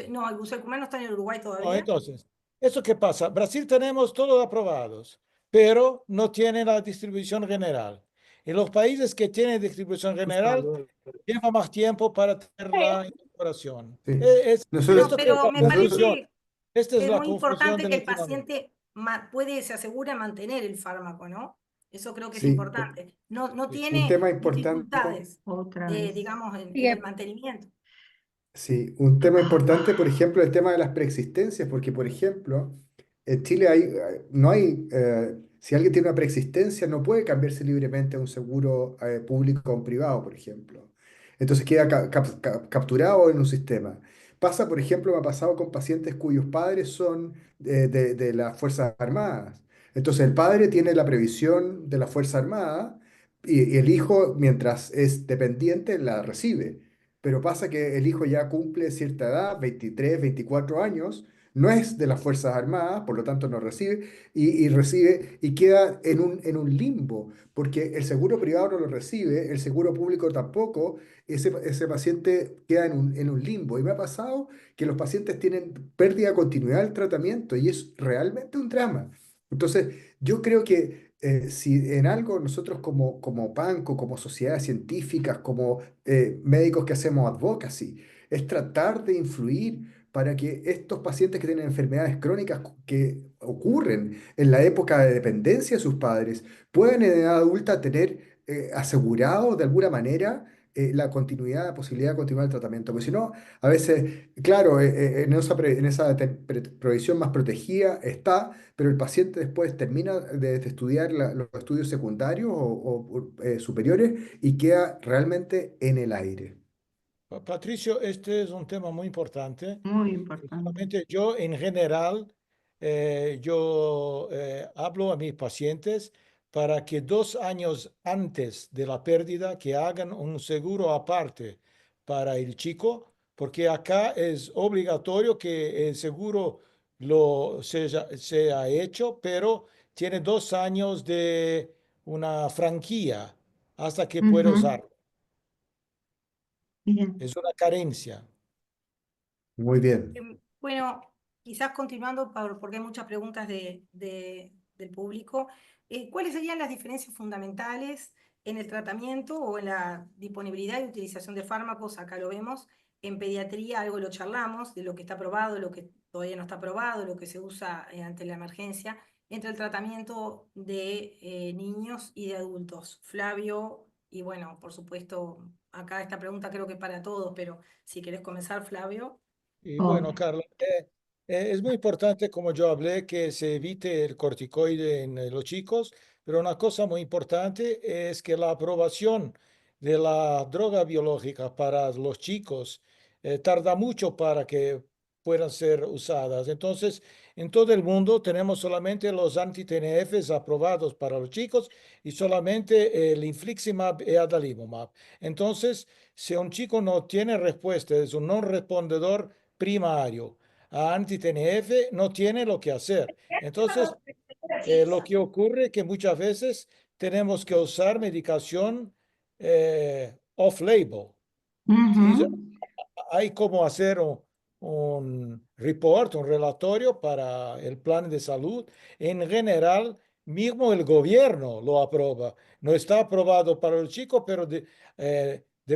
No, el Guselkumab no está en el Uruguay No, todavía. entonces, ¿eso qué pasa? Brasil tenemos todos aprobados, pero no tiene la distribución general. En los países que tienen distribución general, lleva más tiempo para tener la incorporación. Sí. No, Esto creo que pero es me la parece confusión. Esta que es es la muy confusión importante de que el Latinoamérica. paciente se asegura mantener el fármaco, ¿no? Eso creo que es Sí, importante. No Sí. un tiene tema importante, dificultades, Otra vez. digamos, en Sigue. el mantenimiento. sí, un tema importante, por ejemplo, el tema de las preexistencias, porque, por ejemplo, en Chile no hay, si alguien tiene una preexistencia, no puede cambiarse libremente a un seguro público o un privado, por ejemplo. Entonces queda capturado en un sistema. Pasa, por ejemplo, me ha pasado con pacientes cuyos padres son de las Fuerzas Armadas. Entonces el padre tiene la previsión de la Fuerza Armada y el hijo, mientras es dependiente, la recibe. Pero pasa que el hijo ya cumple cierta edad, 23, 24 años, no es de las Fuerzas Armadas, por lo tanto no recibe, y recibe y queda en un limbo, porque el seguro privado no lo recibe, el seguro público tampoco, ese paciente queda en un limbo. Y me ha pasado que los pacientes tienen pérdida de continuidad del tratamiento y es realmente un drama. Entonces, yo creo que si en algo nosotros como banco, como sociedades científicas, como médicos que hacemos advocacy, es tratar de influir para que estos pacientes que tienen enfermedades crónicas que ocurren en la época de dependencia de sus padres puedan en edad adulta tener asegurado de alguna manera la continuidad, la posibilidad de continuar el tratamiento. Porque si no, a veces, claro, en esa provisión más protegida está, pero el paciente después termina de estudiar los estudios secundarios o superiores y queda realmente en el aire. Patricio, este es un tema muy importante. Muy importante. Justamente yo en general, yo hablo a mis pacientes para que 2 años antes de la pérdida que hagan un seguro aparte para el chico, porque acá es obligatorio que el seguro sea hecho, pero tiene 2 años de una franquía hasta que pueda Ujú. usar. Bien. Es una carencia. Muy bien. Bueno, quizás continuando, porque hay muchas preguntas del público, ¿cuáles serían las diferencias fundamentales en el tratamiento o en la disponibilidad y utilización de fármacos? Acá lo vemos. En pediatría algo lo charlamos, de lo que está aprobado, lo que todavía no está aprobado, lo que se usa ante la emergencia, entre el tratamiento de niños y de adultos. Flavio, y bueno, por supuesto, acá esta pregunta creo que para todos, pero si querés comenzar, Flavio. Y bueno, Obvio. Carla, es muy importante, como yo hablé, que se evite el corticoide en los chicos, pero una cosa muy importante es que la aprobación de la droga biológica para los chicos tarda mucho para que puedan ser usadas. Entonces, en todo el mundo tenemos solamente los anti-TNFs aprobados para los chicos y solamente el infliximab y adalimumab. Entonces, si un chico no tiene respuesta, es un no respondedor primario a anti-TNF, no tiene lo que hacer. Entonces, lo que ocurre es que muchas veces tenemos que usar medicación off-label. ¿Sí? Ujú. Hay como hacer un report, un relatorio para el plan de salud. En general, mismo el gobierno lo aprueba. No está aprobado para el chico, pero de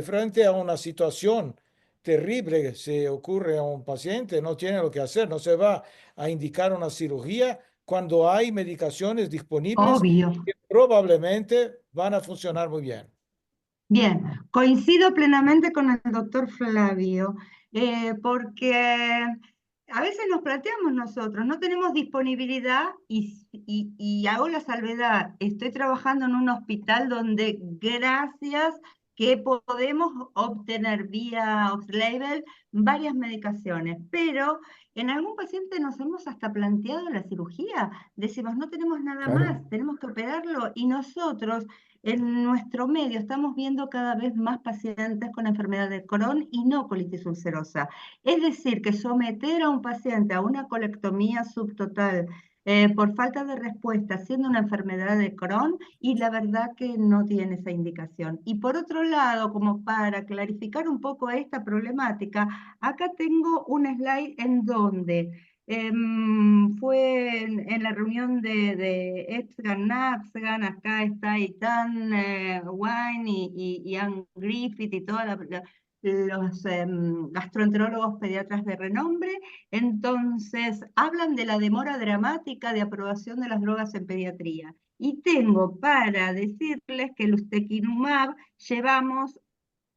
frente a una situación terrible, se ocurre a un paciente, no tiene lo que hacer, no se va a indicar una cirugía cuando hay medicaciones disponibles Obvio. que probablemente van a funcionar muy bien. Bien, coincido plenamente con el doctor Flavio, porque a veces nos planteamos nosotros, no tenemos disponibilidad y hago la salvedad, estoy trabajando en un hospital donde gracias que podemos obtener vía off-label varias medicaciones, pero en algún paciente nos hemos hasta planteado la cirugía, decimos no tenemos nada Claro. más, tenemos que operarlo y nosotros en nuestro medio estamos viendo cada vez más pacientes con enfermedad de Crohn y no colitis ulcerosa. Es decir, que someter a un paciente a una colectomía subtotal por falta de respuesta siendo una enfermedad de Crohn y la verdad que no tiene esa indicación. Y por otro lado, como para clarificar un poco esta problemática, acá tengo un slide en donde fue en la reunión de EPSGAN-NAPSGAN, acá está Ethan Wine y Ann Griffith y todos los gastroenterólogos pediatras de renombre. Entonces, hablan de la demora dramática de aprobación de las drogas en pediatría. Y tengo para decirles que el ustekinumab llevamos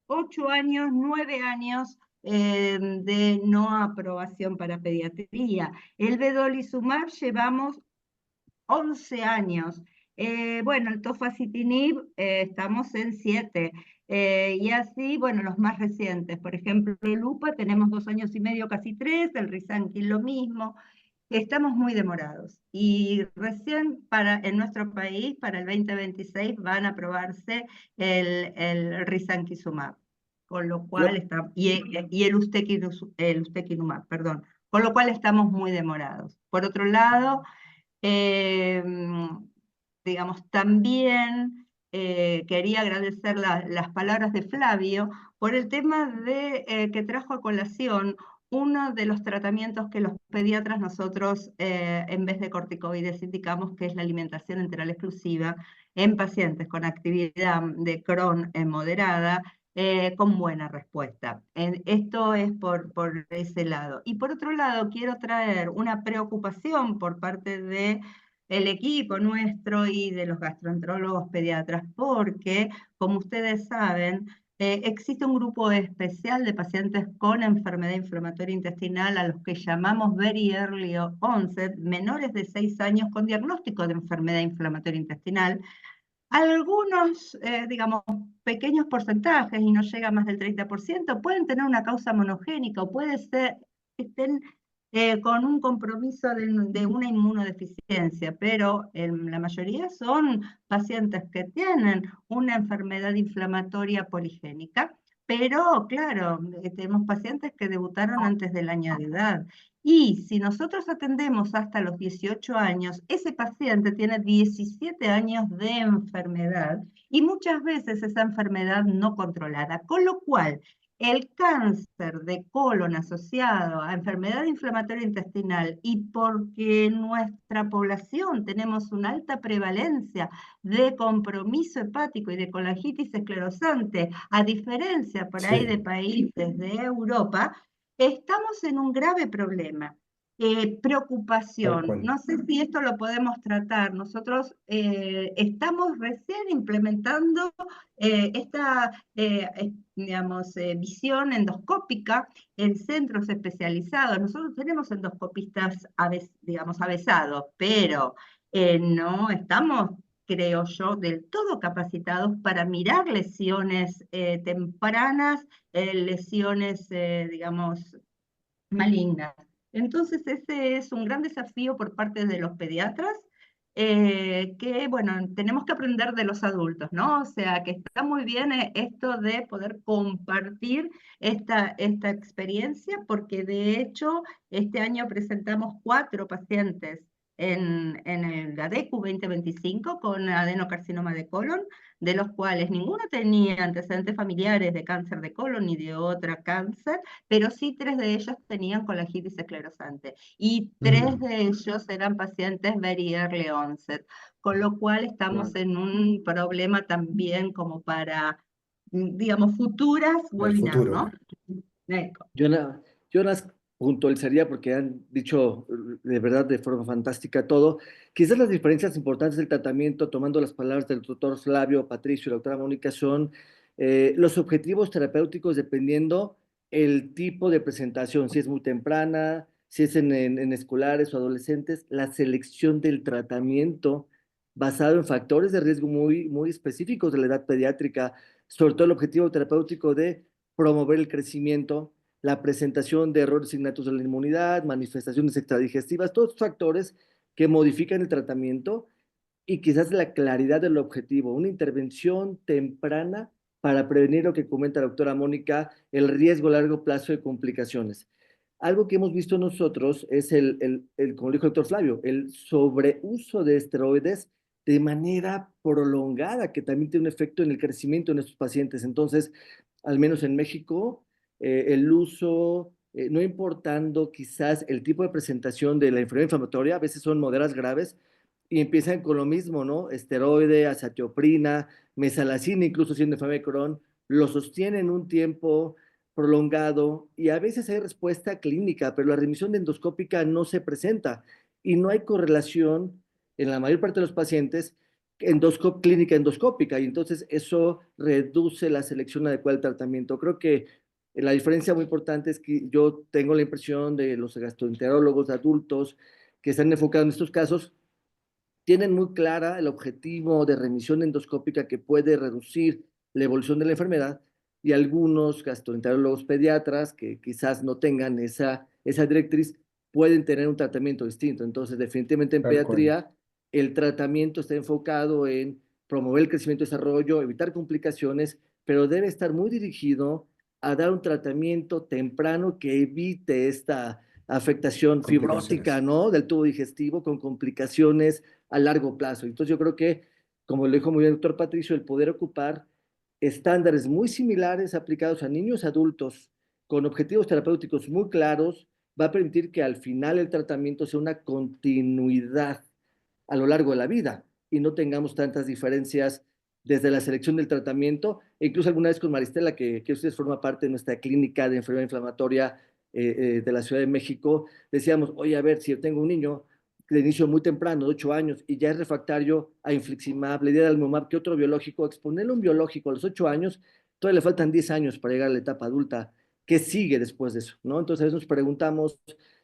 8 años, 9 años de no aprobación para pediatría. El vedolizumab llevamos 11 años. Bueno, el tofacitinib estamos en 7. Y así, bueno, los más recientes. Por ejemplo, el UPA tenemos 2 años y medio, casi 3. El Risanquil lo mismo. Estamos muy demorados. Y recién en nuestro país, para el 2026, van a aprobarse el Risankizumab. Con lo cual Yo, está, y el ustekinumab, perdón. con lo cual estamos muy demorados. Por otro lado, digamos, también quería agradecer las palabras de Flavio por el tema de que trajo a colación uno de los tratamientos que los pediatras nosotros, en vez de corticoides, indicamos que es la alimentación enteral exclusiva en pacientes con actividad de Crohn moderada, con buena respuesta. Esto es por ese lado. Y por otro lado, quiero traer una preocupación por parte de el equipo nuestro y de los gastroenterólogos pediatras, porque, como ustedes saben, existe un grupo especial de pacientes con enfermedad inflamatoria intestinal a los que llamamos very early onset, menores de 6 años con diagnóstico de enfermedad inflamatoria intestinal. Algunos, digamos, pequeños porcentajes, y no llega a más del 30%, pueden tener una causa monogénica o puede ser que estén con un compromiso de una inmunodeficiencia, pero la mayoría son pacientes que tienen una enfermedad inflamatoria poligénica, pero claro, tenemos pacientes que debutaron antes del año de edad. Y si nosotros atendemos hasta los 18 años, ese paciente tiene 17 años de enfermedad y muchas veces esa enfermedad no controlada, con lo cual el cáncer de colon asociado a enfermedad inflamatoria intestinal, y porque en nuestra población tenemos una alta prevalencia de compromiso hepático y de colangitis esclerosante, a diferencia por ahí de países de Europa, estamos en un grave problema. Preocupación. No sé si esto lo podemos tratar. Nosotros estamos recién implementando esta digamos, visión endoscópica en centros especializados. Nosotros tenemos endoscopistas, digamos, avesados, pero no estamos, creo yo, del todo capacitados para mirar lesiones tempranas, lesiones, digamos, malignas. Entonces ese es un gran desafío por parte de los pediatras, que, bueno, tenemos que aprender de los adultos, ¿no? O sea, que está muy bien esto de poder compartir esta experiencia, porque de hecho este año presentamos 4 pacientes en el GADECU 2025 con adenocarcinoma de colon, de los cuales ninguno tenía antecedentes familiares de cáncer de colon ni de otra cáncer, pero sí 3 de ellos tenían colangitis esclerosante y 3 de ellos eran pacientes very early onset, con lo cual estamos en un problema también como para, digamos, futuras webinars, ¿no? Yo las puntualizaría porque han dicho de verdad de forma fantástica todo. Quizás las diferencias importantes del tratamiento, tomando las palabras del doctor Flavio, Patricio y la doctora Mónica, son los objetivos terapéuticos dependiendo el tipo de presentación, si es muy temprana, si es en escolares o adolescentes, la selección del tratamiento basado en factores de riesgo muy específicos de la edad pediátrica, sobre todo el objetivo terapéutico de promover el crecimiento, la presentación de errores innatos de la inmunidad, manifestaciones extradigestivas, todos estos factores que modifican el tratamiento y quizás la claridad del objetivo, una intervención temprana para prevenir lo que comenta la doctora Mónica, el riesgo a largo plazo de complicaciones. Algo que hemos visto nosotros es como dijo el doctor Flavio, el sobreuso de esteroides de manera prolongada, que también tiene un efecto en el crecimiento de nuestros pacientes. Entonces, al menos en México, el uso, no importando quizás el tipo de presentación de la enfermedad inflamatoria, a veces son moderadas graves, y empiezan con lo mismo, ¿no? Esteroide, azatioprina, mesalazina, incluso siendo enfermedad de Crohn, lo sostienen un tiempo prolongado y a veces hay respuesta clínica, pero la remisión endoscópica no se presenta y no hay correlación en la mayor parte de los pacientes clínica endoscópica, y entonces eso reduce la selección adecuada del tratamiento. Creo que la diferencia muy importante es que yo tengo la impresión de los gastroenterólogos adultos que están enfocados en estos casos tienen muy clara el objetivo de remisión endoscópica que puede reducir la evolución de la enfermedad, y algunos gastroenterólogos pediatras que quizás no tengan esa directriz pueden tener un tratamiento distinto. Entonces, definitivamente en pediatría el tratamiento está enfocado en promover el crecimiento y desarrollo, evitar complicaciones, pero debe estar muy dirigido a dar un tratamiento temprano que evite afectación fibrótica, Complicaciones. ¿no? Del tubo digestivo con complicaciones a largo plazo. Entonces yo creo que, como lo dijo muy bien el doctor Patricio, el poder ocupar estándares muy similares aplicados a niños adultos con objetivos terapéuticos muy claros va a permitir que al final el tratamiento sea una continuidad a lo largo de la vida y no tengamos tantas diferencias desde la selección del tratamiento. E incluso alguna vez con Maristela, que usted forma parte de nuestra clínica de enfermedad inflamatoria de la Ciudad de México, decíamos, oye, a ver, si yo tengo un niño de inicio muy temprano, de 8 años, y ya es refractario a infliximab, le diera al Almomab, que otro biológico, exponerle un biológico a los 8 años, todavía le faltan 10 años para llegar a la etapa adulta. ¿Qué sigue después de eso? ¿No? Entonces a veces nos preguntamos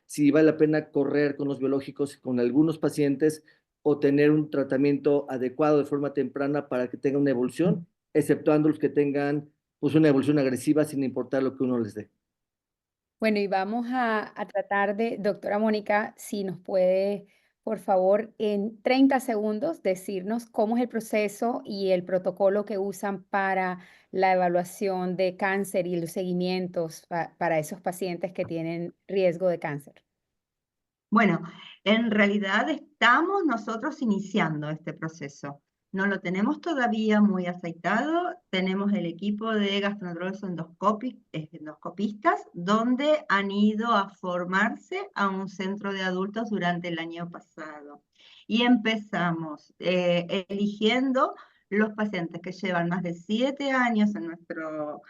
si vale la pena correr con los biológicos con algunos pacientes o tener un tratamiento adecuado de forma temprana para que tenga una evolución, exceptuando los que tengan pues una evolución agresiva sin importar lo que uno les dé. Bueno, y vamos a tratar de, doctora Mónica, si nos puede, por favor, en 30 segundos decirnos cómo es el proceso y el protocolo que usan para la evaluación de cáncer y los seguimientos para esos pacientes que tienen riesgo de cáncer. Bueno, en realidad estamos nosotros iniciando este proceso. No lo tenemos todavía muy aceitado. Tenemos el equipo de gastroenterólogos endoscopistas, donde han ido a formarse a un centro de adultos durante el año pasado. Y empezamos eligiendo los pacientes que llevan más de 7 años en nuestro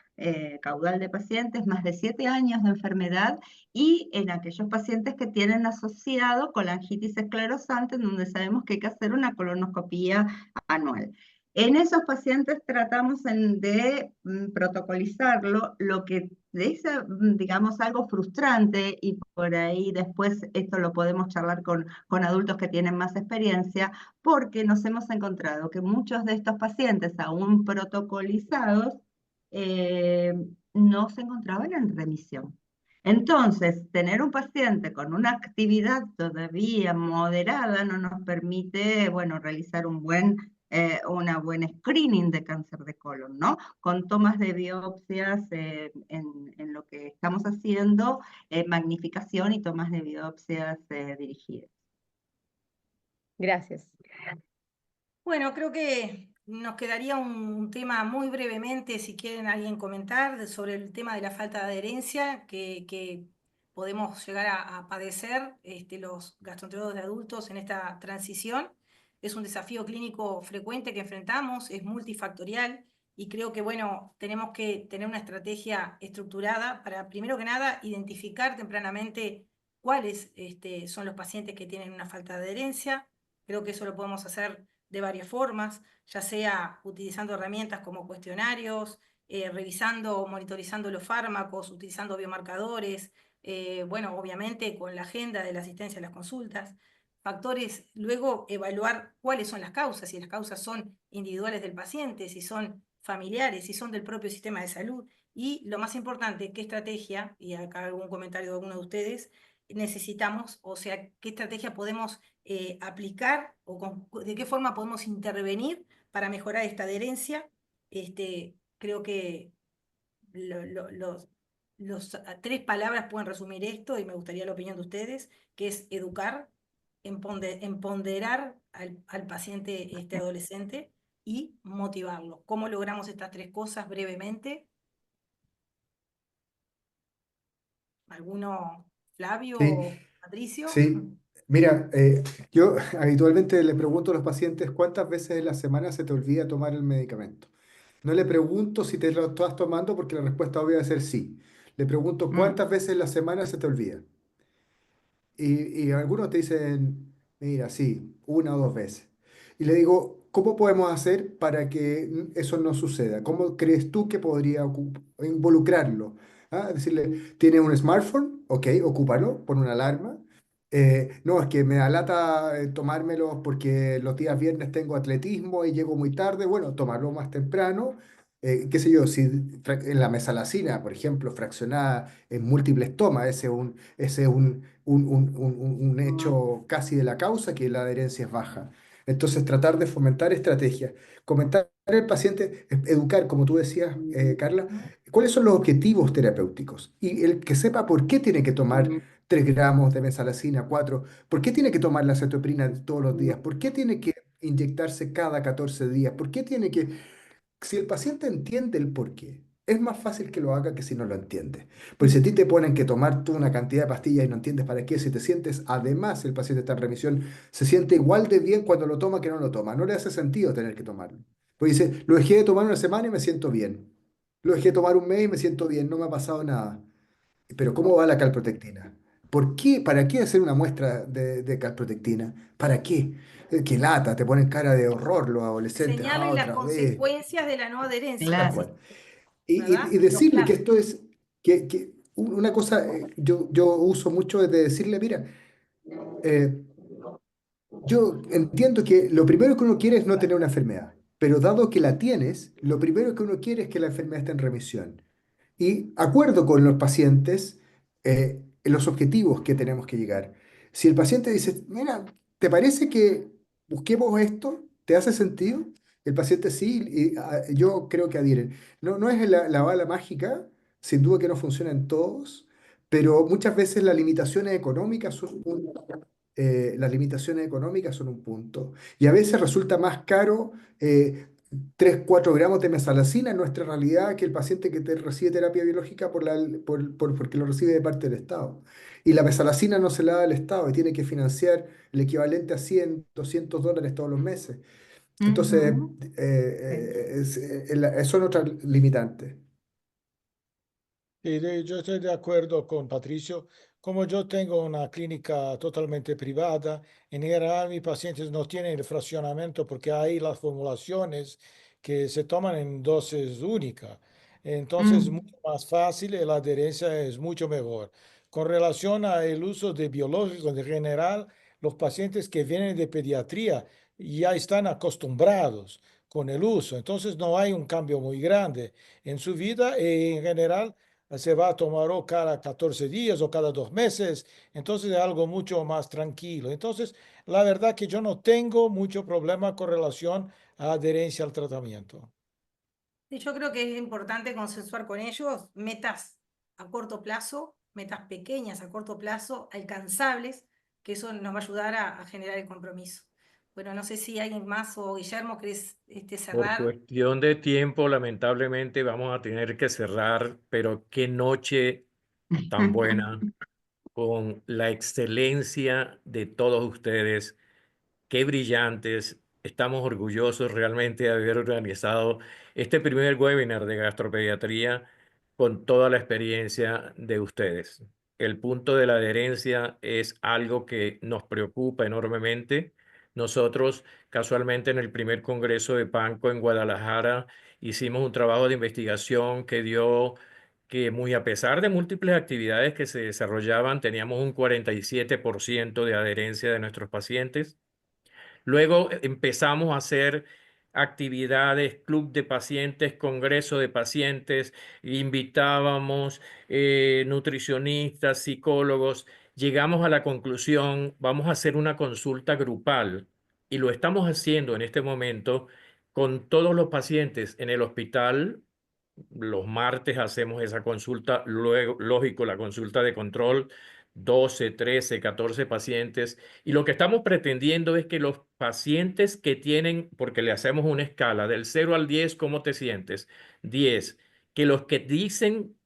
caudal de pacientes, más de 7 años de enfermedad, y en aquellos pacientes que tienen asociado colangitis esclerosante, en donde sabemos que hay que hacer una colonoscopía anual. En esos pacientes tratamos de protocolizarlo, lo que es, digamos, algo frustrante, y por ahí después esto lo podemos charlar con adultos que tienen más experiencia, porque nos hemos encontrado que muchos de estos pacientes, aún protocolizados, no se encontraban en remisión. Entonces, tener un paciente con una actividad todavía moderada no nos permite, bueno, realizar una buena screening de cáncer de colon, ¿no? Con tomas de biopsias en lo que estamos haciendo, magnificación y tomas de biopsias dirigidas. Gracias. Bueno, creo que nos quedaría un tema muy brevemente, si quieren alguien comentar, sobre el tema de la falta de adherencia que podemos llegar a padecer los gastroenterólogos de adultos en esta transición. Es un desafío clínico frecuente que enfrentamos, es multifactorial, y creo que, bueno, tenemos que tener una estrategia estructurada para, primero que nada, identificar tempranamente cuáles son los pacientes que tienen una falta de adherencia. Creo que eso lo podemos hacer de varias formas, ya sea utilizando herramientas como cuestionarios, revisando o monitorizando los fármacos, utilizando biomarcadores, bueno, obviamente con la agenda de la asistencia a las consultas. Factores, luego evaluar cuáles son las causas, si las causas son individuales del paciente, si son familiares, si son del propio sistema de salud. Y lo más importante, qué estrategia, y acá algún comentario de alguno de ustedes, necesitamos, o sea, qué estrategia podemos aplicar o de qué forma podemos intervenir para mejorar esta adherencia. Creo que los 3 palabras pueden resumir esto, y me gustaría la opinión de ustedes, que es educar, empoderar al paciente adolescente y motivarlo. ¿Cómo logramos estas 3 cosas brevemente? ¿Alguno, Flavio Sí, o Patricio? sí. Mira, yo habitualmente le pregunto a los pacientes cuántas veces en la semana se te olvida tomar el medicamento. No le pregunto si te lo estás tomando porque la respuesta obvia va a ser sí. Le pregunto cuántas veces en la semana se te olvida. Y algunos te dicen, mira, sí, 1 o 2 veces. Y le digo, ¿cómo podemos hacer para que eso no suceda? ¿Cómo crees tú que podría involucrarlo? ¿Ah? Decirle, ¿tienes un smartphone? Ok, ocúpalo, pon una alarma. No, es que me da lata tomármelo porque los días viernes tengo atletismo y llego muy tarde. Bueno, tomarlo más temprano. Qué sé yo, si en la mesalacina, por ejemplo, fraccionada en múltiples tomas, ese es un hecho casi de la causa, que la adherencia es baja. Entonces, tratar de fomentar estrategias, comentar al paciente, educar, como tú decías, Carla, cuáles son los objetivos terapéuticos y el que sepa por qué tiene que tomar 3 gramos de mesalazina, 4. ¿Por qué tiene que tomar la cetoprina todos los días? ¿Por qué tiene que inyectarse cada 14 días? ¿Por qué tiene que...? Si el paciente entiende el por qué, es más fácil que lo haga que si no lo entiende. Pues si a ti te ponen que tomar tú una cantidad de pastillas y no entiendes para qué, si te sientes, además el paciente está en remisión, se siente igual de bien cuando lo toma que no lo toma. No le hace sentido tener que tomarlo. Pues dice, lo dejé de tomar una semana y me siento bien. Lo dejé de tomar un mes y me siento bien, no me ha pasado nada. Pero ¿cómo va la calprotectina? ¿Por qué? ¿Para qué hacer una muestra de calprotectina? ¿Para qué? Qué lata, te ponen cara de horror los adolescentes. Ah, Señalen las otra vez. consecuencias de la no adherencia, Tal Claro. cual. Y, ¿verdad? y Los decirle que plazos. esto es, que una cosa, yo uso mucho es de decirle, mira, eh, yo entiendo que lo primero que uno quiere es no tener una enfermedad, pero dado que la tienes, lo primero que uno quiere es que la enfermedad esté en remisión. Y acuerdo con los pacientes en los objetivos que tenemos que llegar. Si el paciente dice, mira, ¿te parece que busquemos esto? ¿Te hace sentido? El paciente sí, y yo creo que adhieren. No, no es la bala mágica, sin duda que no funciona en todos, pero muchas veces las limitaciones económicas son las limitaciones económicas son un punto. Y a veces resulta más caro 3, 4 gramos de mesalazina en nuestra realidad que el paciente que recibe terapia biológica porque lo recibe de parte del Estado. Y la mesalazina no se la da al Estado y tiene que financiar el equivalente a 100, $200 todos los meses. Entonces, Ujú. son otras limitantes. Yo estoy de acuerdo con Patricio. Como yo tengo una clínica totalmente privada, en general mis pacientes no tienen el fraccionamiento porque hay las formulaciones que se toman en dosis única. Entonces es Mm. mucho más fácil y la adherencia es mucho mejor. Con relación al uso de biológicos en general, los pacientes que vienen de pediatría ya están acostumbrados con el uso. Entonces no hay un cambio muy grande en su vida y en general se va a tomar o cada 14 días o cada 2 meses, entonces es algo mucho más tranquilo. Entonces, la verdad que yo no tengo mucho problema con relación a adherencia al tratamiento. Y yo creo que es importante consensuar con ellos metas a corto plazo, metas pequeñas a corto plazo, alcanzables, que eso nos va a ayudar a generar el compromiso. Bueno, no sé si alguien más o Guillermo querés Por cerrar. cuestión de tiempo, lamentablemente vamos a tener que cerrar, pero qué noche tan buena, con la excelencia de todos ustedes. Qué brillantes. Estamos orgullosos realmente de haber organizado este primer webinar de gastropediatría con toda la experiencia de ustedes. El punto de la adherencia es algo que nos preocupa enormemente. Nosotros, casualmente, en el primer congreso de Panco en Guadalajara, hicimos un trabajo de investigación que dio que muy a pesar de múltiples actividades que se desarrollaban, teníamos un 47% de adherencia de nuestros pacientes. Luego empezamos a hacer actividades, club de pacientes, congreso de pacientes, invitábamos nutricionistas, psicólogos, llegamos a la conclusión, vamos a hacer una consulta grupal y lo estamos haciendo en este momento con todos los pacientes en el hospital. Los martes hacemos esa consulta, luego, lógico, la consulta de control, 12, 13, 14 pacientes. Y lo que estamos pretendiendo es que los pacientes que tienen, porque le hacemos una escala del 0 al 10, ¿cómo te sientes? 10. Que los que dicen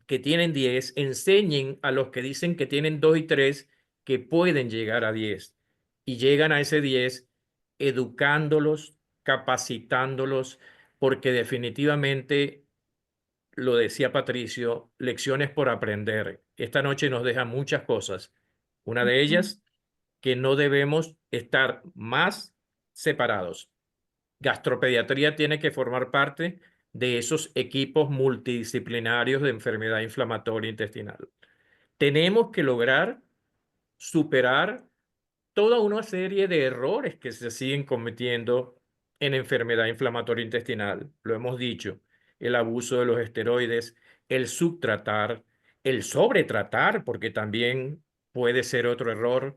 que tienen 10 enseñen a los que dicen que tienen 2 y 3 que pueden llegar a 10. Y llegan a ese 10 educándolos, capacitándolos, porque definitivamente lo decía Patricio, lecciones por aprender. Esta noche nos deja muchas cosas. Una de ellas, que no debemos estar más separados. Gastropediatría tiene que formar parte de esos equipos multidisciplinarios de enfermedad inflamatoria intestinal. Tenemos que lograr superar toda una serie de errores que se siguen cometiendo en enfermedad inflamatoria intestinal. Lo hemos dicho, el abuso de los esteroides, el subtratar, el sobretratar, porque también puede ser otro error.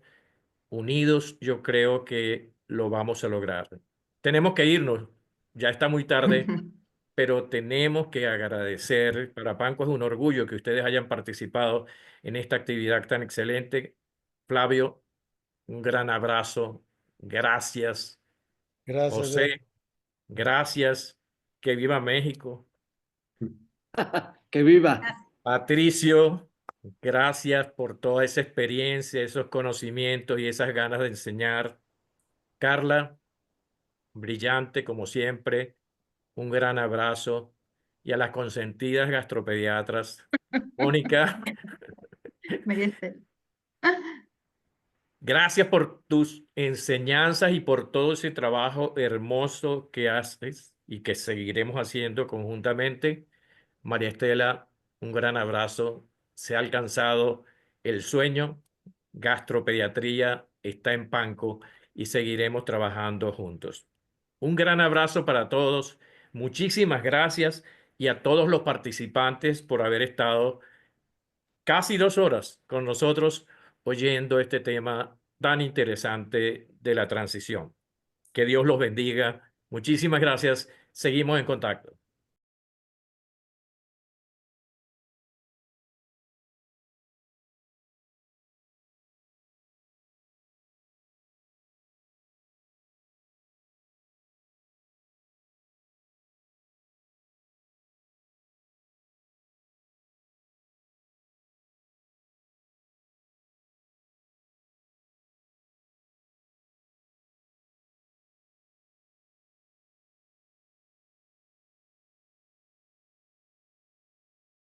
Unidos, yo creo que lo vamos a lograr. Tenemos que irnos, ya está muy tarde, pero tenemos que agradecer, para Panco es un orgullo que ustedes hayan participado en esta actividad tan excelente. Flavio, un gran abrazo. Gracias. Gracias, José, gracias. Que viva México. ¡Que viva! Patricio, gracias por toda esa experiencia, esos conocimientos y esas ganas de enseñar. Carla, brillante como siempre. Un gran abrazo. Y a las consentidas gastropediatras. Mónica, María Estela. gracias por tus enseñanzas y por todo ese trabajo hermoso que haces y que seguiremos haciendo conjuntamente. María Estela, un gran abrazo. Se ha alcanzado el sueño. Gastropediatría está en Panco y seguiremos trabajando juntos. Un gran abrazo para todos. Muchísimas gracias y a todos los participantes por haber estado casi 2 horas con nosotros oyendo este tema tan interesante de la transición. Que Dios los bendiga. Muchísimas gracias. Seguimos en contacto.